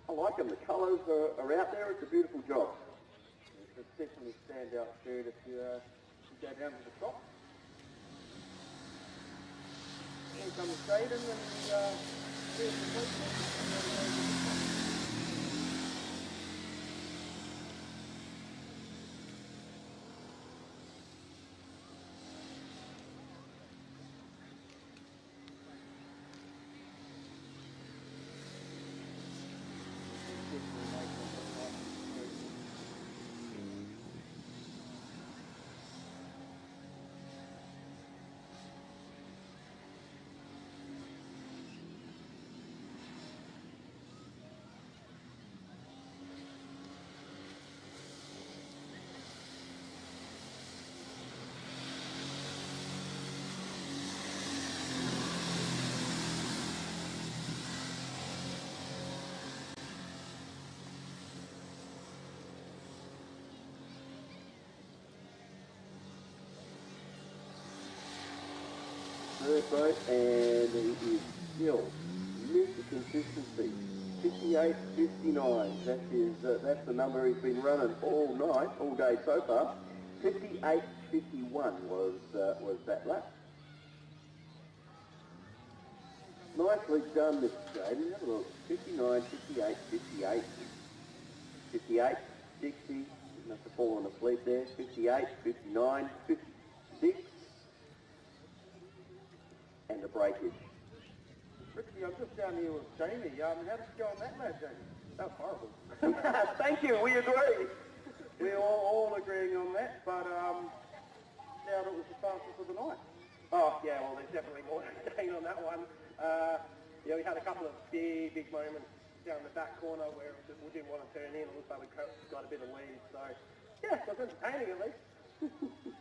I like them. The colours are out there. It's a beautiful job. It's definitely a standout shirt if you go down to the shop. Here comes Jaden and here's the place. Third boat, and it is still missed the consistency. 58.59. That's the number he's been running all night, all day so far. 58.51 was that lap. Nicely done, Mr. Jaden. Have a look. 59, 58, 58, 58, 60. You must have fallen asleep there. 58, 59, 56. And the breakage. Ricky, I'm just down here with Jamie. How did you go on that lap, Jamie? That was horrible. Thank you, we agree. We're all agreeing on that, but now it was the fastest of the night. Oh, yeah, well, there's definitely more to gain on that one. Yeah, we had a couple of big moments down the back corner where we didn't want to turn in. It looked like we got a bit of lead, so yeah, it was entertaining at least.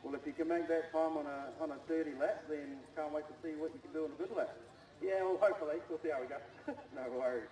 Well, if you can make that time on a dirty lap, then can't wait to see what you can do on a good lap. Yeah, well, hopefully. We'll see how we go. No worries.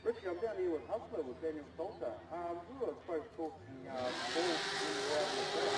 Richie, I'm down here with Hustler with Daniel Salter. We were both talking ball in the round of the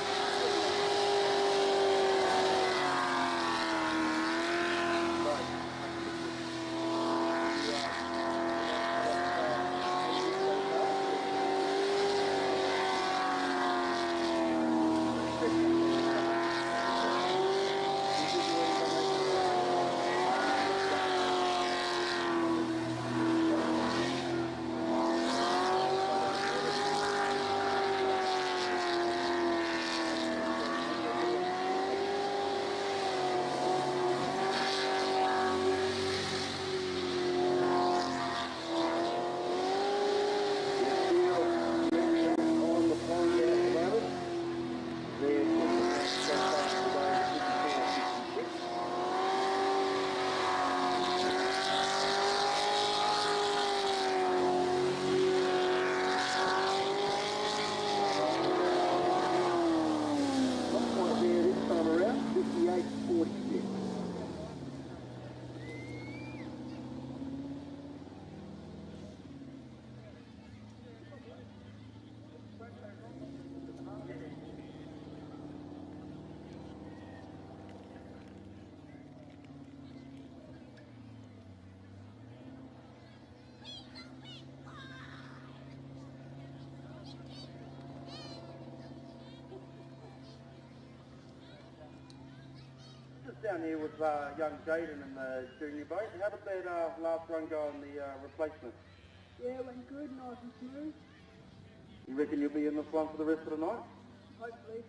down here with young Jaden in the junior boat. How did that last run go on the replacement? Yeah, it went good, nice and smooth. You reckon you'll be in this one for the rest of the night? Hopefully.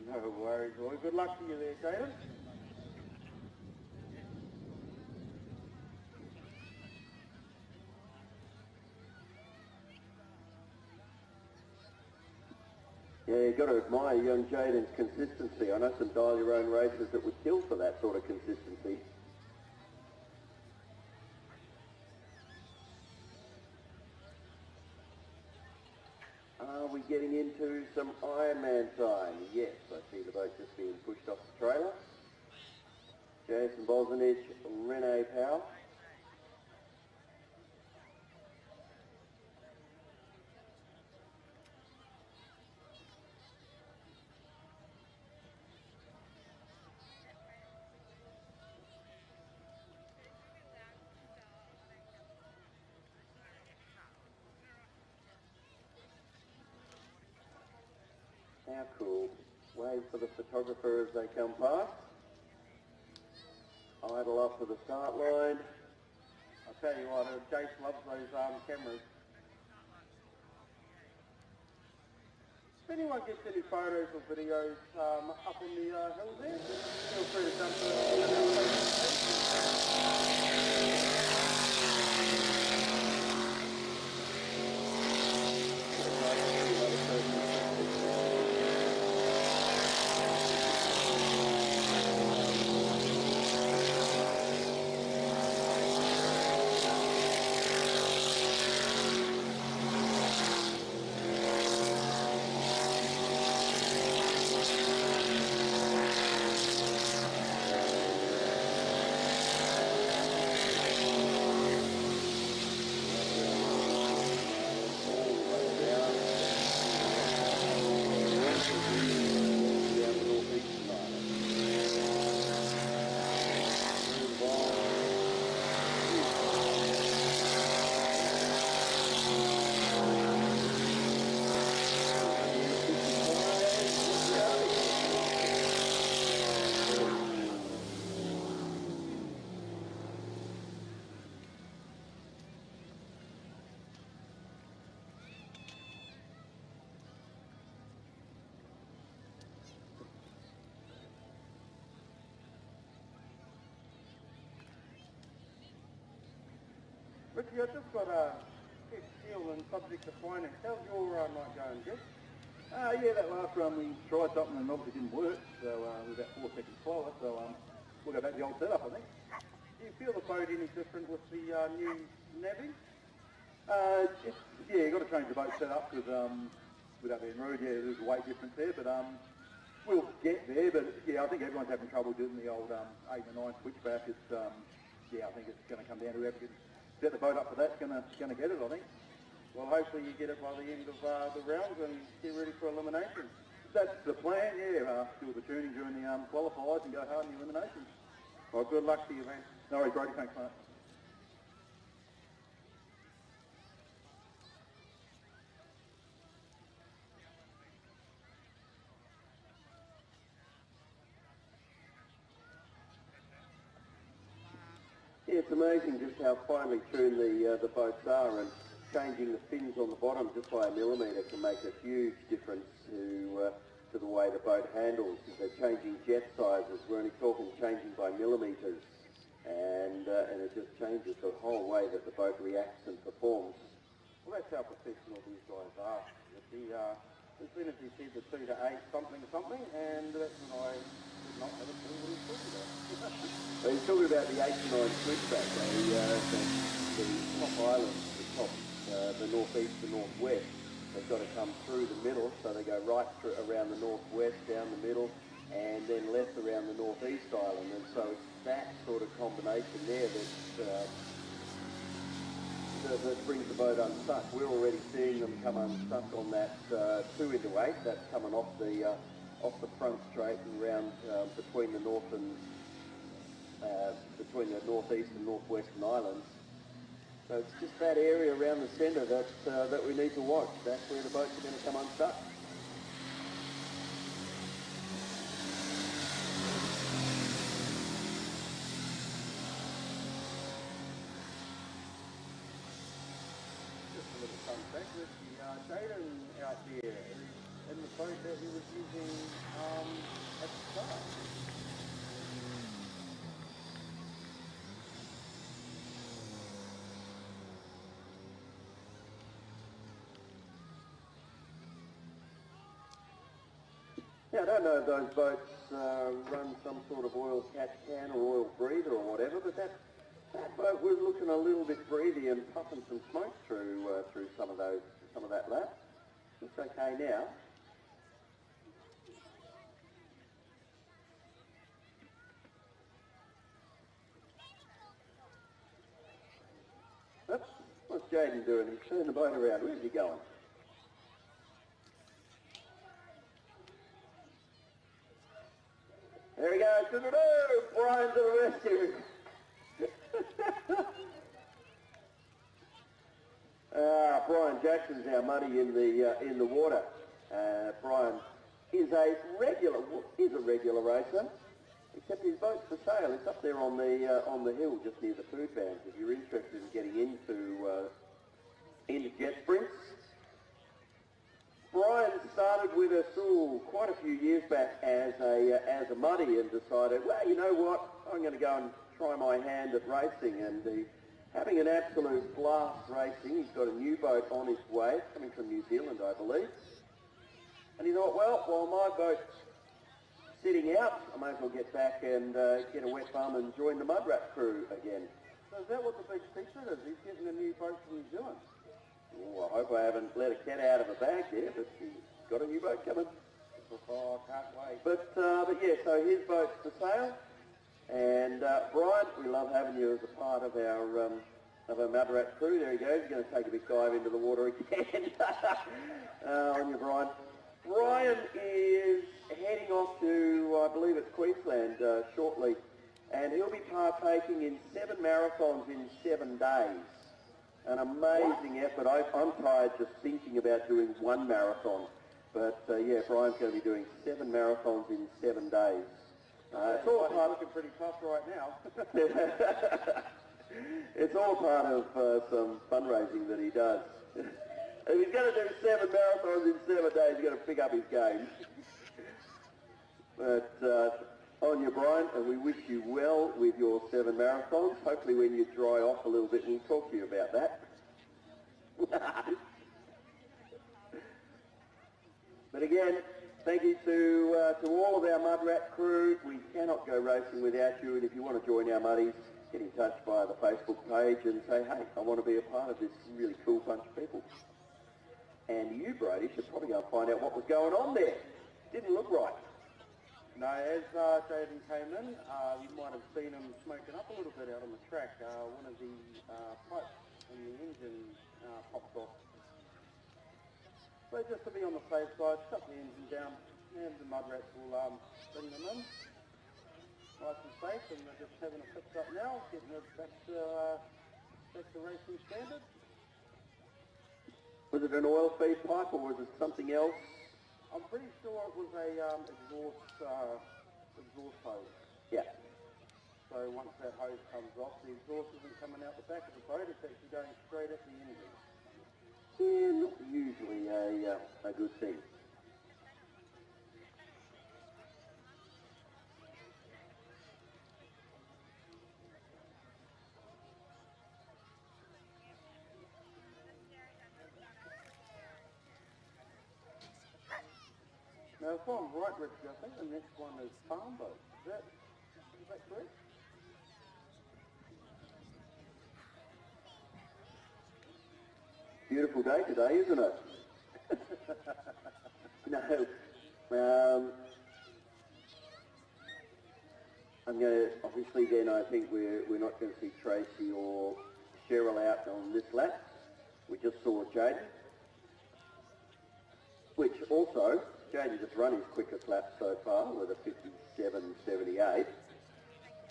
No worries, boy. Good luck to you there, Jaden. Yeah, you've got to admire young Jaden's consistency. I know some dial-your-own races that would kill for that sort of consistency. Are we getting into some Ironman time? Yes, I see the boat just being pushed off the trailer. Jason Bosnich, Renee Powell. How cool. Wave for the photographer as they come past. Idle up to the start line. I'll tell you what, Jace loves those cameras. If anyone gets any photos or videos up on the hill there, feel free to dump Richie, I just got a deal and subject to finance. How's your night going, Jeff? Yeah, that last run we tried something and obviously didn't work, so we're about 4 seconds slower, so we'll go back to the old setup, I think. Do you feel the boat any different with the new navi? Yeah, you've got to change the boat setup because, without being rude, yeah, there's a weight difference there, but we'll get there, but yeah, I think everyone's having trouble doing the old 8 and 9 switchback. It's, yeah, I think it's going to come down to whoever can set the boat up for that's going to get it, I think. Well, hopefully you get it by the end of the rounds and get ready for elimination. That's the plan, yeah. Do the tuning during the qualifiers and go hard in the eliminations. Well, good luck to you, man. No worries, Brody. Thanks, mate. Yeah, it's amazing just how finely tuned the boats are, and changing the fins on the bottom just by a millimetre can make a huge difference to the way the boat handles. If they're changing jet sizes, we're only talking changing by millimetres, and it just changes the whole way that the boat reacts and performs. Well, that's how professional these guys are. As soon as he said the 2 to 8 something, and that's when I did not have a clue what he was talking about. So he's talking about the 8 to 9 switchback, the top islands, the northeast to northwest. They've got to come through the middle, so they go right through around the northwest, down the middle, and then left around the northeast island. And so it's that sort of combination there that brings the boat unstuck. We're already seeing them come unstuck on that 2 into 8. That's coming off the front straight and round between the north and between the northeast and northwestern islands. So it's just that area around the centre that we need to watch. That's where the boats are going to come unstuck. Just a little fun fact, Jaden out there in the boat that he was using at the start. Yeah, I don't know if those boats run some sort of oil catch can or oil breather or whatever, but that boat was looking a little bit breathy and puffing some smoke through some of that lap. It's okay now. Oops, what's Jaden doing? He's turning the boat around. Where's he going? There he goes. Do-do-do! Brian to the rescue. Brian Jackson's our muddy in the water. Brian is a regular racer, except his boat's for sale. It's up there on the hill just near the food bank. If you're interested in getting into jet sprints. Brian started with us quite a few years back as a muddy and decided, well, you know what, I'm going to go and try my hand at racing, and having an absolute blast racing. He's got a new boat on his way, coming from New Zealand, I believe. And he thought, well, while my boat's sitting out, I may as well get back and get a wet bum and join the Mud Rat crew again. So is that what the big secret is? He's getting a new boat from New Zealand. Well, I hope I haven't let a cat out of a bag there, but he's got a new boat coming. Oh, I can't wait. But yeah, so his boat's for sale. And Brian, we love having you as a part of our Mud Rat crew. There he goes. He's going to take a big dive into the water again. On you, Brian. Brian is heading off to, I believe it's Queensland shortly, and he'll be partaking in 7 marathons in 7 days. An amazing effort. I'm tired just thinking about doing 1 marathon. But yeah, Brian's going to be doing 7 marathons in 7 days. It's all part looking pretty tough right now. It's all part of some fundraising that he does. If he's going to do 7 marathons in 7 days, he's got to pick up his game. But on you, Brian, and we wish you well with your 7 marathons. Hopefully when you dry off a little bit, we'll talk to you about that. But again, thank you to all of our Mud Rat crew. We cannot go racing without you, and if you want to join our muddies, get in touch via the Facebook page and say, hey, I want to be a part of this really cool bunch of people. And you, Brody, should probably go and find out what was going on there. Didn't look right. No, as Jaden came in, you might have seen him smoking up a little bit out on the track. One of the pipes in the engine popped off. So just to be on the safe side, shut the engine down, and the mud rats will bring them in. Nice and safe, and they're just having a fix up now, getting it back to racing standard. Was it an oil feed pipe or was it something else? I'm pretty sure it was a exhaust hose. Yeah. So once that hose comes off, the exhaust isn't coming out the back of the boat, it's actually going straight at the engine. Yeah, not usually a good thing. Now, if I'm right, Richard, I think the next one is farm boat. Is that correct? Beautiful day today, isn't it? No. I'm going to, obviously then I think we're not going to see Tracy or Cheryl out on this lap. We just saw Jaden. Which also, Jaden just run his quickest lap so far with a 57.78.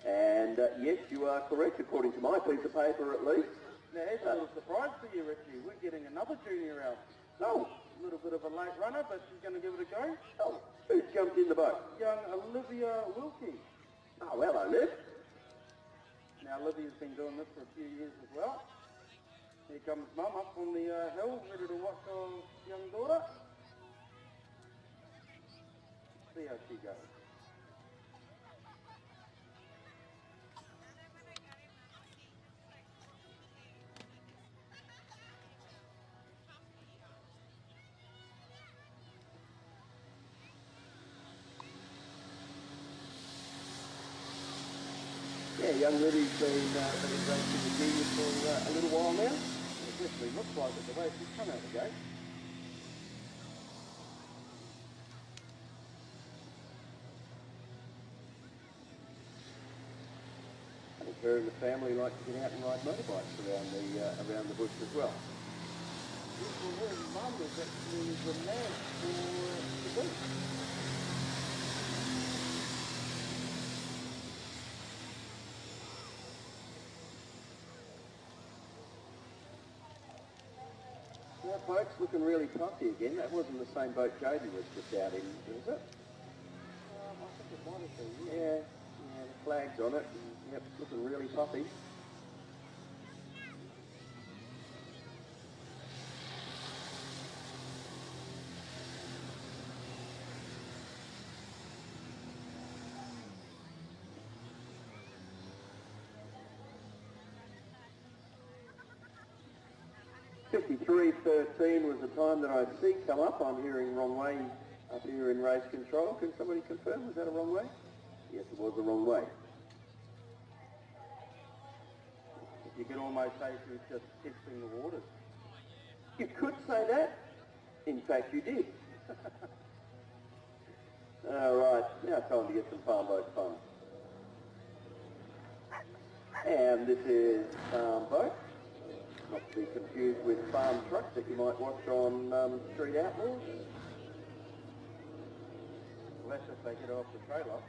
And yes, you are correct, according to my piece of paper at least. Now, here's a little surprise for you, Richie. We're getting another junior out. Oh. A little bit of a late runner, but she's going to give it a go. Oh, who's jumped in the boat? Young Olivia Wilkie. Oh, hello, Liv. Now, Olivia's been doing this for a few years as well. Here comes Mum up on the hill, ready to watch her young daughter. See how she goes. Yeah, young Libby's been racing the juniors for a little while now. It definitely looks like it, the way she's come out the gate. I think her and the family like to get out and ride motorbikes around the bush as well. Her mum is actually the man for the beach. Now, folks, looking really puffy again. That wasn't the same boat Jaden was just out in, was it? I think it might have been, Yeah, the flag's on it. And, yep, looking really puffy. .53.13 was the time that I see come up. I'm hearing wrong way up here in race control. Can somebody confirm? Was that a wrong way? Yes, it was the wrong way. You can almost say she was just testing the waters. You could say that. In fact, you did. All right, now time to get some farm boat fun. And this is farm boat. Not to be confused with farm truck that you might watch on Street Outlaws. Well, that's if they get off the trailer.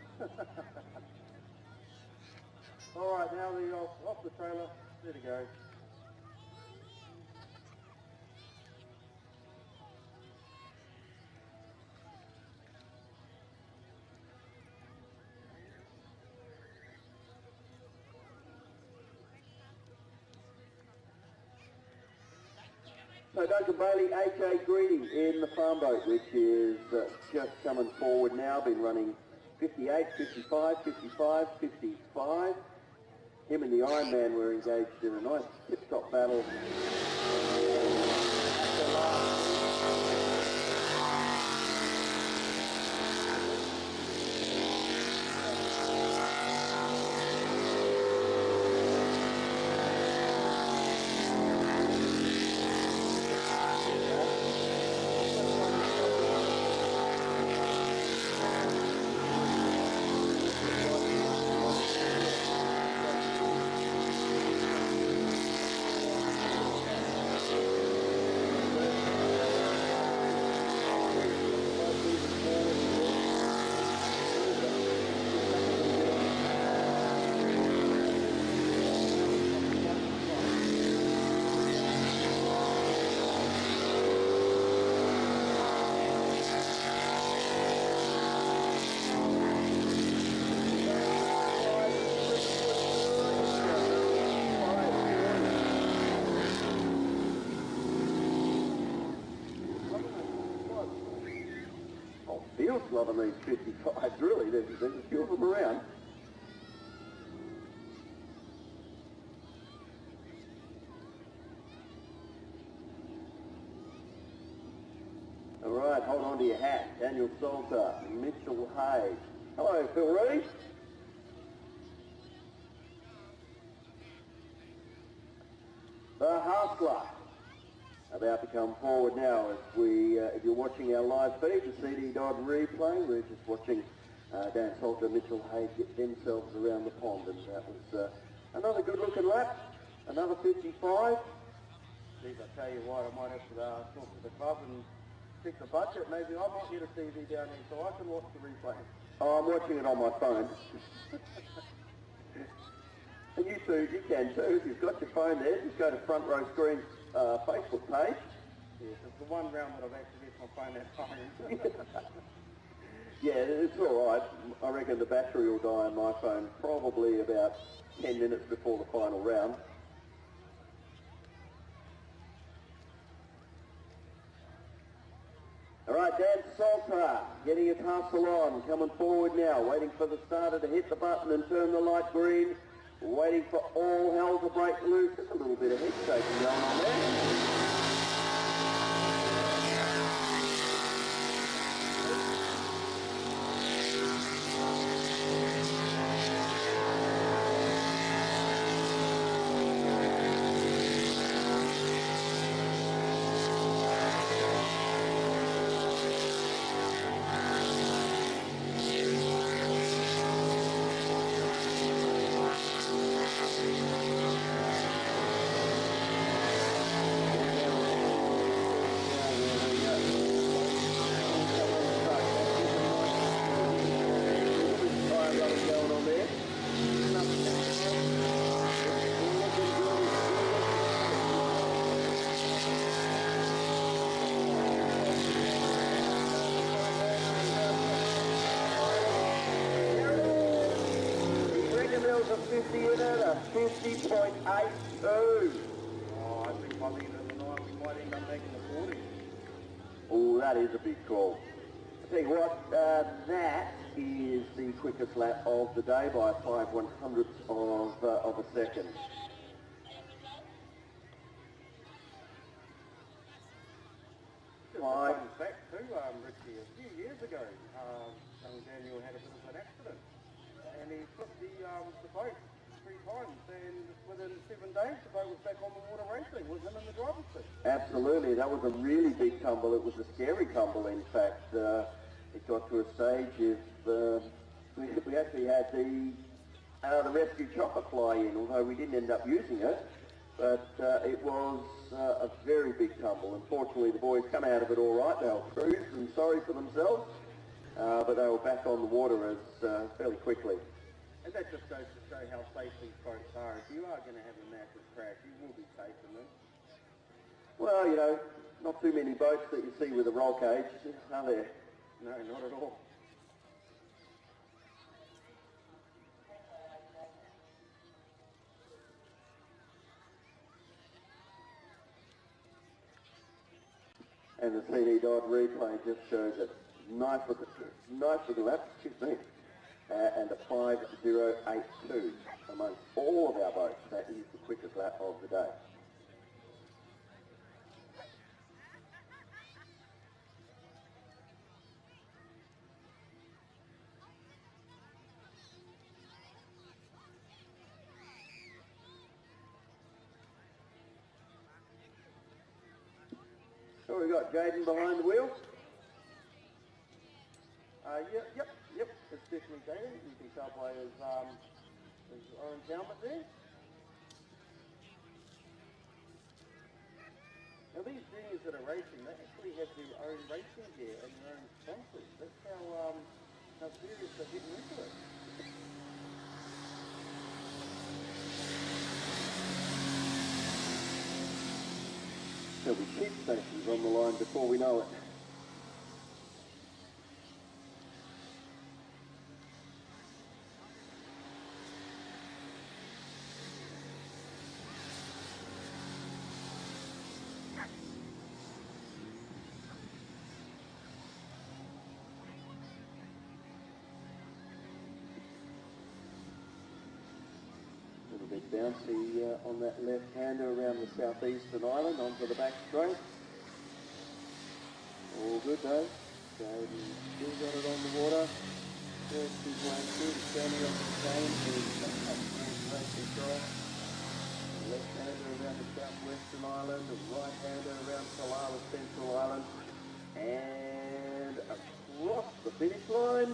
All right, now they're off the trailer. There to go. So Duncan Bailey, H.A. Greedy in the farm boat, which is just coming forward now, been running 58, 55, 55, 55. Him and the Ironman were engaged in a nice pit-stop battle. Fields loving these 55s, really. There's a few of them around. All right, hold on to your hat. Daniel Salter, Mitchell Hayes. Hello, Phil Reed. The Hustler about to come forward now as we, if you're watching our live feed, the CD Dodd replay, we're just watching Dan Salter and Mitchell Hayes get themselves around the pond, and that was another good looking lap, another 55. Geez, I tell you what, I might have to talk to the club and check the budget. Maybe I might get a TV down here so I can watch the replay. Oh, I'm watching it on my phone. And you too, you can too. If you've got your phone there, just go to Front Row Screen's Facebook page. Yes, it's the one round that I've actually left my phone at home. Yeah, it's all right. I reckon the battery will die on my phone probably about 10 minutes before the final round. All right, Dan Salter getting his hustle on, coming forward now, waiting for the starter to hit the button and turn the light green, waiting for all hell to break loose. There's a little bit of head shaking going on there. A 50 in it, a 50.82. Oh, I think by the end of the night we might end up making the 40. Oh, that is a big call. I tell you what, that is the quickest lap of the day by 5/100ths of a second. Just a fun fact too, Richie, a few years ago, young Daniel had a bit of an accident. And he flipped the boat 3 times, and within 7 days the boat was back on the water racing with him in the driver's seat. Absolutely, that was a really big tumble. It was a scary tumble, in fact. It got to a stage of, we actually had the rescue chopper fly in, although we didn't end up using it. But it was a very big tumble. Unfortunately, the boys come out of it all right. They were bruised and sorry for themselves. But they were back on the water fairly quickly. And that just goes to show how safe these boats are. If you are going to have a massive crash, you will be safe in them. Well, you know, not too many boats that you see with a roll cage, are there? No, not at all. And the CD Dodd replay just shows it. Nice looking lap, excuse me, and a 5:082 amongst all of our boats. That is the quickest lap of the day. So we've got Jaden behind the wheel. Yep, it's definitely Jaden. You can tell by his orange helmet there. Now these juniors that are racing, they actually have their own racing gear and their own sponsors. That's how serious they're getting into it. There'll be cheap stations on the line before we know it. bit bouncy on that left-hander around the southeastern island onto the back straight. All good though. Jody still got it on the water. First his way through, standing off the chain, he's up towards race control. Left-hander around the southwestern island, the right-hander around Salawa Central Island, and across the finish line.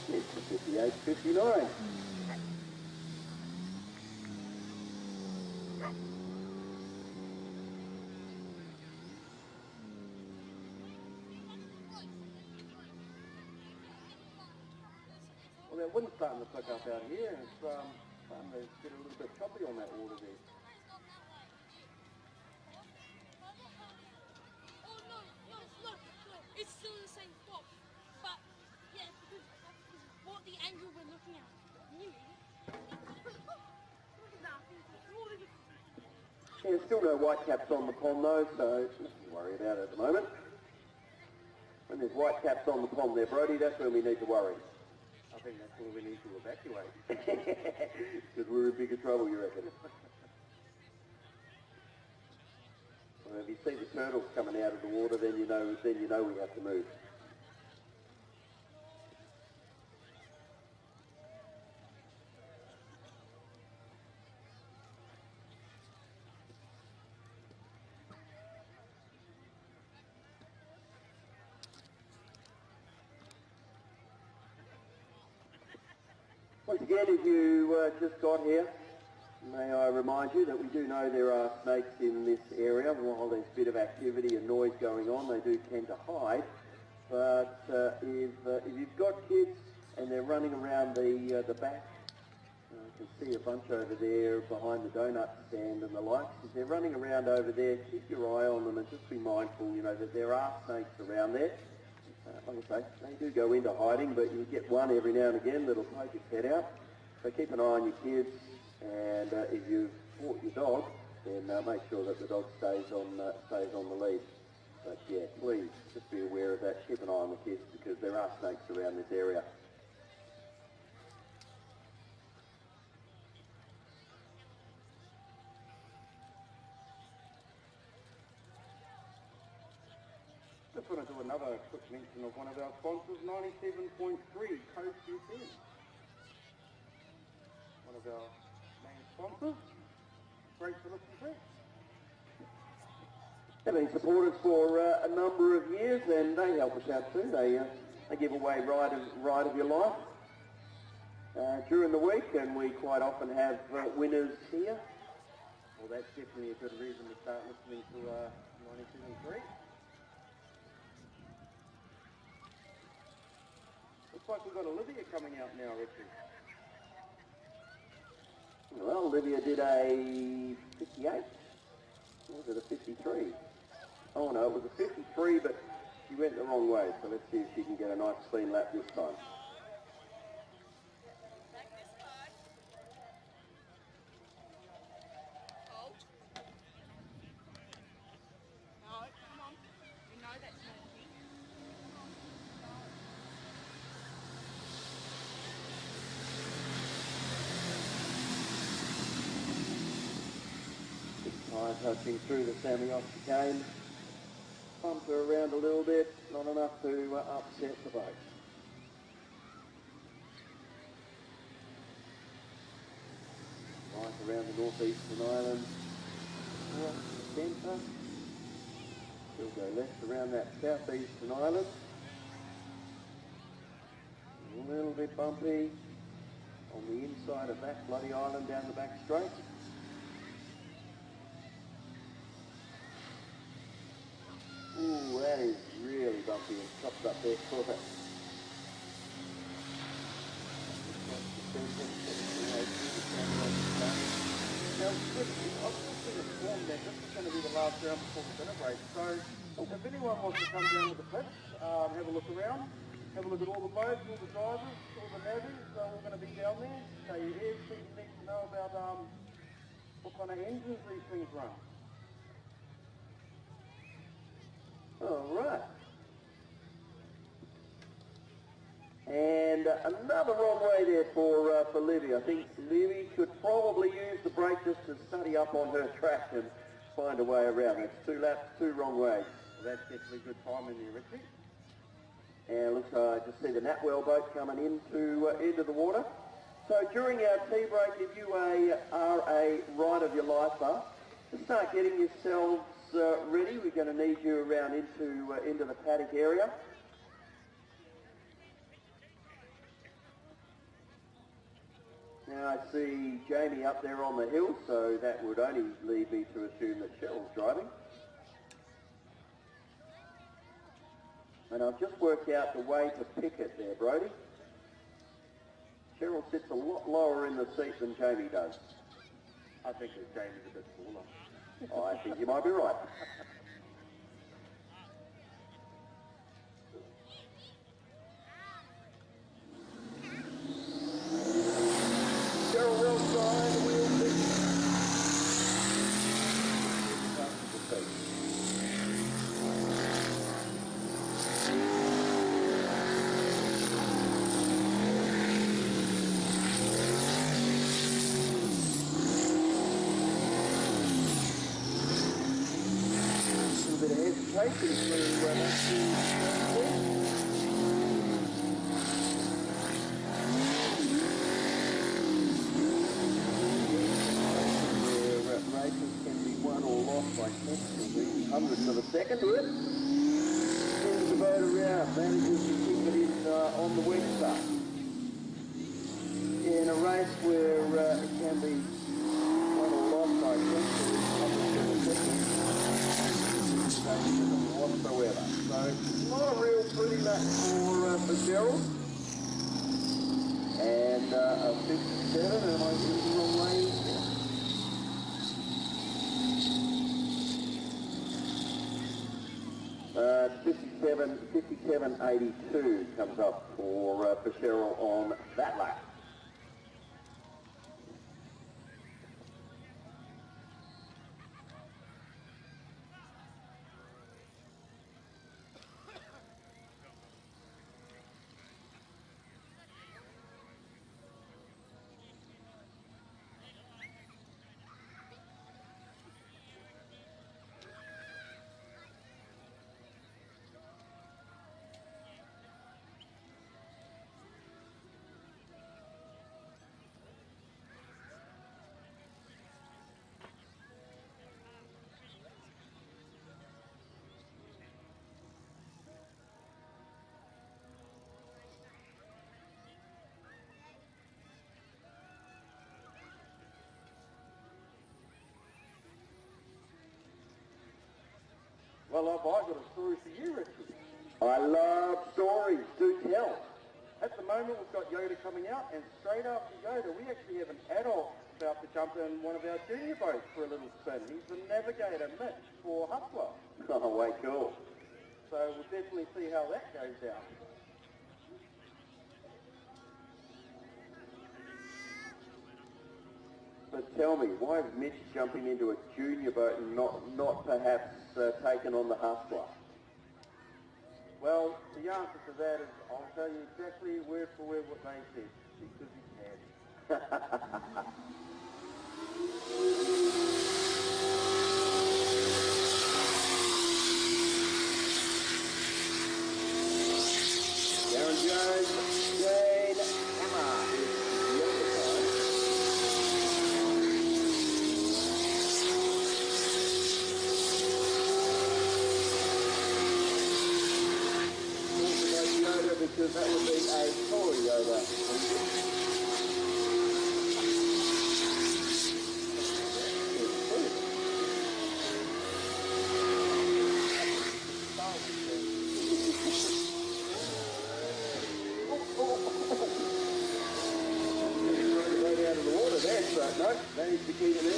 It's the 58.59. Well, that wind's starting to pick up out here, and it's starting to get a little bit choppy on that water there. Oh no, it's still the same spot. But yeah, because what the angle we're looking at. Look at that. Yeah, there's still no whitecaps on the pond though, so nothing to worry about at the moment. When there's whitecaps on the pond there, Brody, that's when we need to worry. I think that's where we need to evacuate. Because we're in bigger trouble, you reckon? Well, if you see the turtles coming out of the water, then you know we have to move. Once again, if you just got here, may I remind you that we do know there are snakes in this area. While there's a bit of activity and noise going on, they do tend to hide. But if you've got kids and they're running around the back, you can see a bunch over there behind the donut stand and the likes. If they're running around over there, keep your eye on them and just be mindful, that there are snakes around there. Like I say, they do go into hiding, but you get one every now and again that'll poke its head out. So keep an eye on your kids, and if you've caught your dog, then make sure that the dog stays on the lead. But yeah, please just be aware of that. Keep an eye on the kids because there are snakes around this area. Just want to do another quick mention of one of our sponsors, 97.3 Coast FM. One of our main sponsors. Great to listen to. They've been supporters for a number of years, and they help us out too. They give away Ride of Your Life during the week, and we quite often have winners here. Well, that's definitely a good reason to start listening to 97.3. Looks like we've got Olivia coming out now, Richard. Well, Olivia did a 58. Or was it a 53? Oh no, it was a 53, but she went the wrong way. So let's see if she can get a nice clean lap this time. Touching through the Sammy chicane, bump her around a little bit, not enough to upset the boat. Right around the northeastern island, towards the centre. She'll go left around that southeastern island. A little bit bumpy on the inside of that bloody island down the back straight. Ooh, that is really bumpy and chopped up there for that. Now, I've just been informed that this is going to be the last round before the dinner break. So, if anyone wants to come down to the pitch, have a look around, have a look at all the boats, all the drivers, all the navvies, they're all going to be down there. So, everything you need to know about what kind of engines these things run. All right. And another wrong way there for Livy. I think Livy could probably use the break just to study up on her track and find a way around. That's 2 laps, 2 wrong ways. That's definitely good time in there, Richie. And looks like I just see the Natwell boat coming into the water. So during our tea break, if you are a ride of your lifer, to start getting yourselves ready, we're going to need you around into the paddock area. Now I see Jamie up there on the hill, so that would only lead me to assume that Cheryl's driving. And I've just worked out the way to pick it there, Brodie. Cheryl sits a lot lower in the seat than Jamie does. I think that Jamie's a bit smaller. I think you might be right. Cheryl well side, wheel hundredths of a second to it. Turns the boat around, manages to keep it in on the weak side. In a race where it can be won or lost, I think, whatsoever. So not a real pretty lap for Gerald. And a 57, and I think the wrong lane. 57.82 comes up for Cheryl on that lap. Well, I've got a story for you, Richard. I love stories. Do tell. At the moment, we've got Yoda coming out, and straight after Yoda, we actually have an adult about to jump in one of our junior boats for a little spin. He's the navigator, Mitch, for Hustler. Oh, way cool. So we'll definitely see how that goes down. But tell me, why is Mitch jumping into a junior boat and not perhaps taken on the Hustler? Well, the answer to that is, I'll tell you exactly word for word what they said, because he can. Darren Jones, Jane Hammer is the other side. Yoda, because that would be a toy Yoda. Out of the water there, but no, managed to keep it in.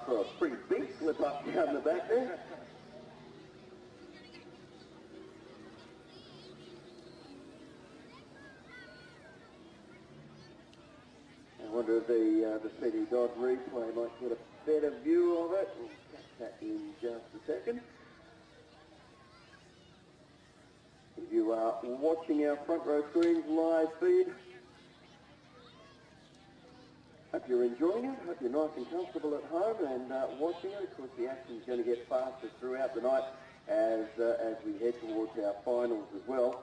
For a pretty big down the back there. I wonder if the CD Dot replay might get a better view of it. We'll catch that in just a second. If you are watching our front row screens live feed, hope you're enjoying it. Hope you're nice and comfortable at home and watching it. Of course, the action's going to get faster throughout the night as we head towards our finals as well.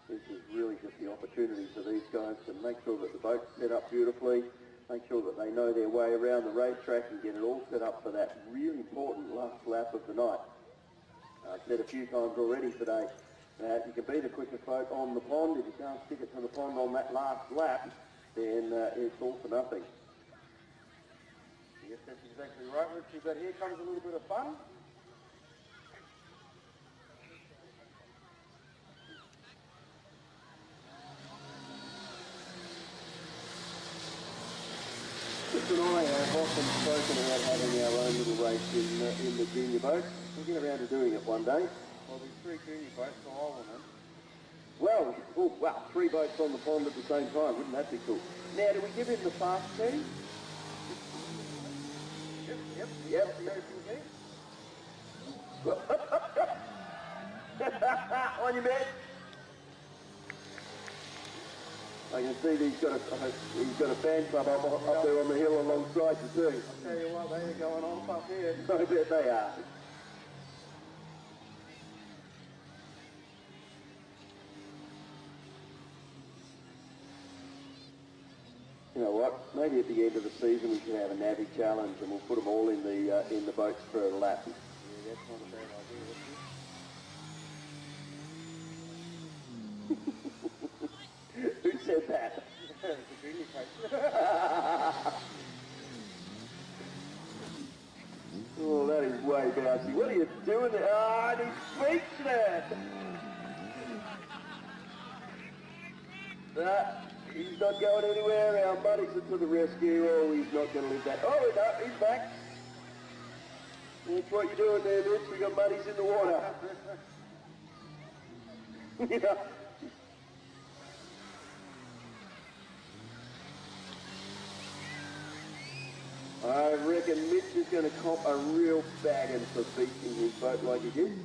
This is really just the opportunity for these guys to make sure that the boat's set up beautifully, make sure that they know their way around the racetrack and get it all set up for that really important last lap of the night. I've said a few times already today that you can be the quickest boat on the pond. If you can't stick it to the pond on that last lap, then it's all for nothing. Yes, that's exactly right, Richie, but here comes a little bit of fun. Chris and I have often spoken about having our own little race in the junior boat. We'll get around to doing it one day. Well, there's 3 junior boats, so I want it. Well, oh, wow, 3 boats on the pond at the same time. Wouldn't that be cool? Now, do we give him the fast key? Yep. On your man. I can see that he's got a fan club up there on the hill alongside you too. I'll tell you what, they are going on up here. I bet they are. You know what? Maybe at the end of the season we should have a navvy challenge, and we'll put them all in the boats for a lap. Yeah, that's not a bad idea. Who said that? It's a junior coach. Oh, that is way bouncy. What are you doing there? Ah, and he's featured it. He's not going anywhere. Our buddies are to the rescue. Oh, he's not going to live that. Oh, no, he's back. That's what you're doing there, Mitch. We got buddies in the water. Yeah. I reckon Mitch is going to cop a real bagging for beating his boat like he did.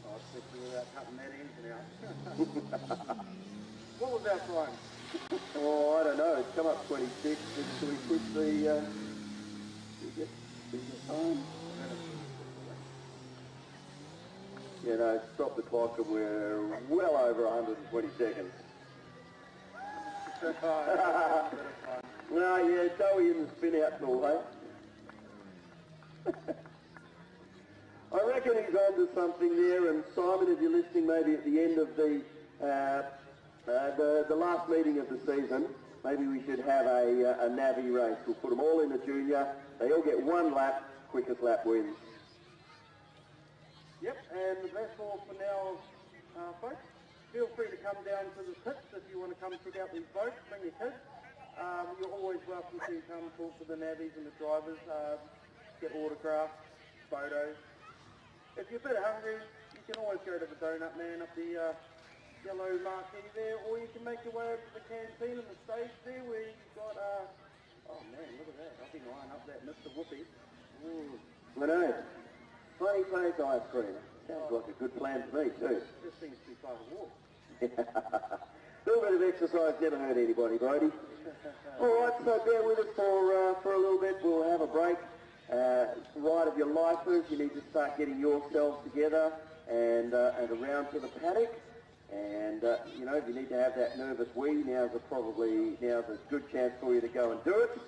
I'll stick to without cutting that engine out. What was our time? Oh, I don't know. It's come up 26. Should we push the time? You know, stop the clock and we're well over 120 seconds. No, yeah, Joey in the spin out tool, hey? I reckon he's onto something there, and Simon, if you're listening, maybe at the end of the last meeting of the season, maybe we should have a navvy race. We'll put them all in the junior. They all get 1 lap. Quickest lap wins. Yep, and that's all for now, folks. Feel free to come down to the pits if you want to come check out these boats. Bring your kids. You're always welcome to come talk to the navvies and the drivers, get autographs, photos. If you're a bit hungry, you can always go to the Donut Man up the yellow marquee there, or you can make your way over to the canteen and the stage there where you've got, oh man, look at that. I've been eyeing up that Mr. Whoopi. I know. Funny face ice cream. Sounds like a good plan to me too. This seems too far to walk. A little bit of exercise never hurt anybody, Brody. All right, so bear with us for a little bit. We'll have a break. Ride of your lifers. You need to start getting yourselves together and around to the paddock. And you know, if you need to have that nervous wee, now's a good chance for you to go and do it.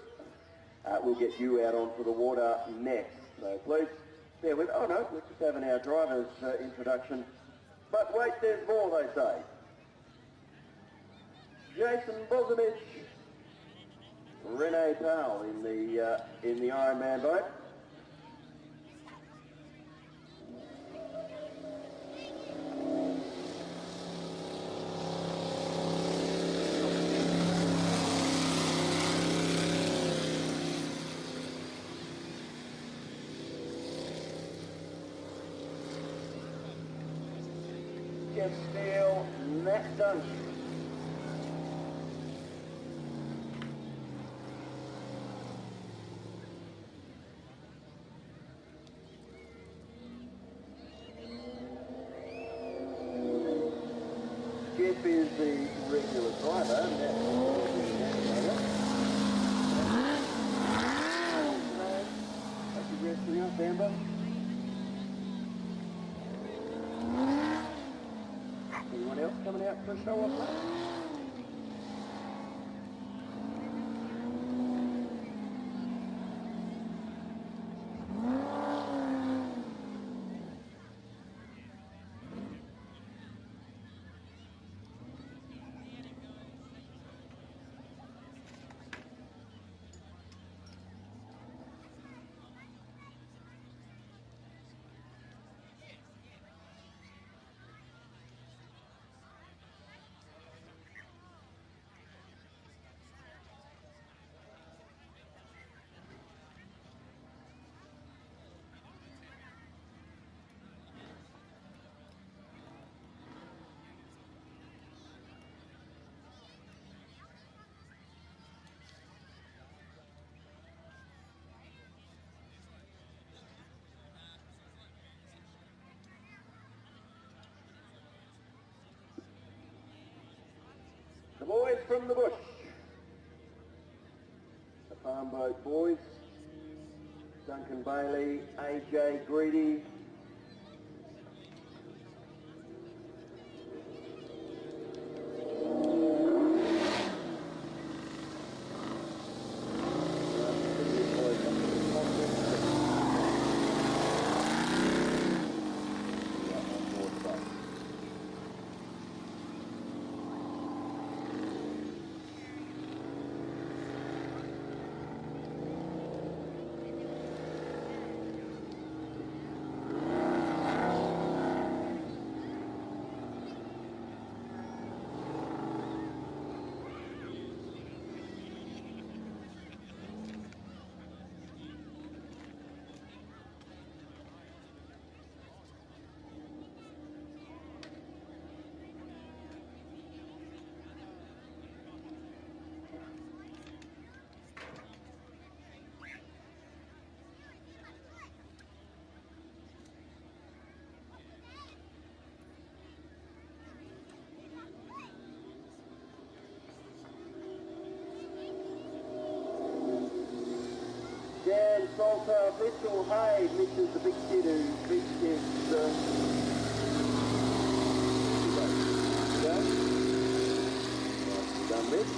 We'll get you out onto the water next. So please bear with. Oh no, we're just having our driver's introduction. But wait, there's more, they say. Jason Bozanich, Renee Powell in the Ironman boat. of steel, and that's done. Jeff is the regular driver, and that's the resting up, Amber. Anyone else coming out for a show off lap? The boys from the bush. The farm boat boys. Duncan Bailey, AJ Greedy. Dan Salter, Mitchell Hay. Mitchell's the big kid who beats his done this.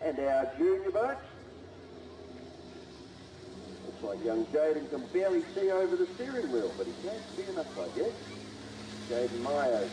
And our junior boat. Looks like young Jaden can barely see over the steering wheel, but he can see enough, I guess. Jaden Myers.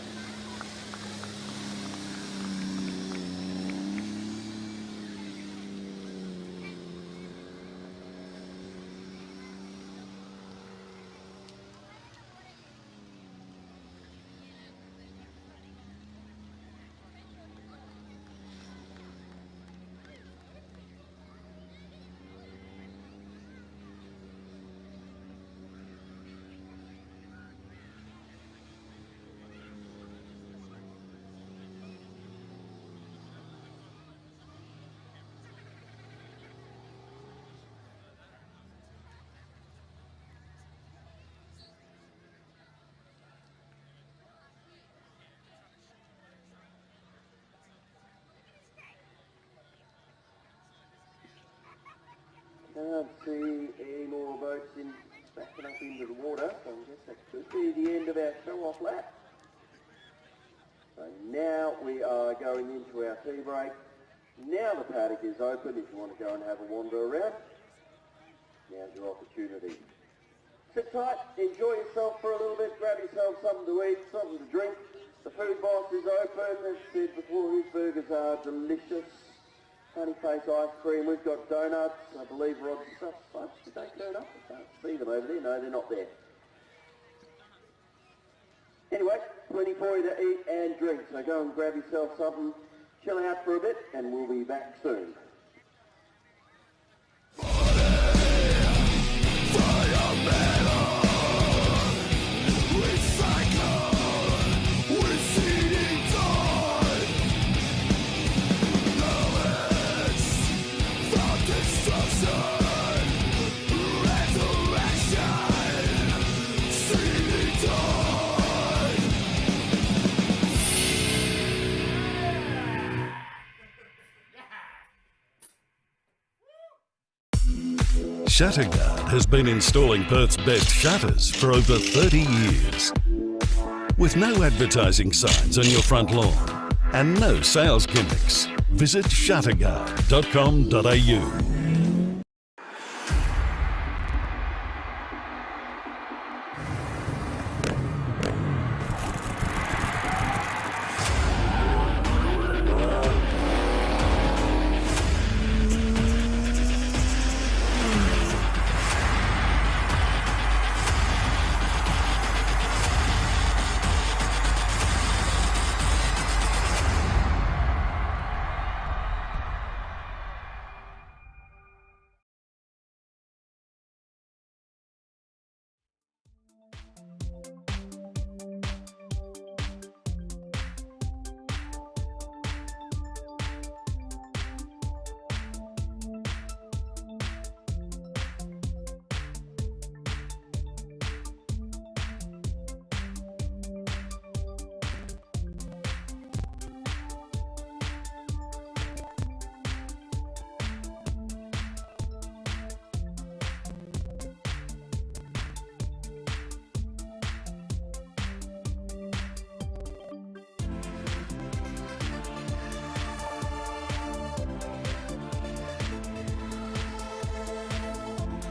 Can't see any more boats backing up into the water, so I guess that could be the end of our show-off lap. So now we are going into our tea break. Now the paddock is open if you want to go and have a wander around. Now's your opportunity. Sit tight, enjoy yourself for a little bit, grab yourself something to eat, something to drink, The food boss is open. As said before, his burgers are delicious. Honey face ice cream. We've got donuts. I believe Rod Stuff Fudge. Did they turn up? I can't see them over there. No, they're not there. Anyway, plenty for you to eat and drink. So go and grab yourself something, chill out for a bit, and we'll be back soon. Shatterguard has been installing Perth's best shutters for over 30 years. With no advertising signs on your front lawn and no sales gimmicks, visit shutterguard.com.au.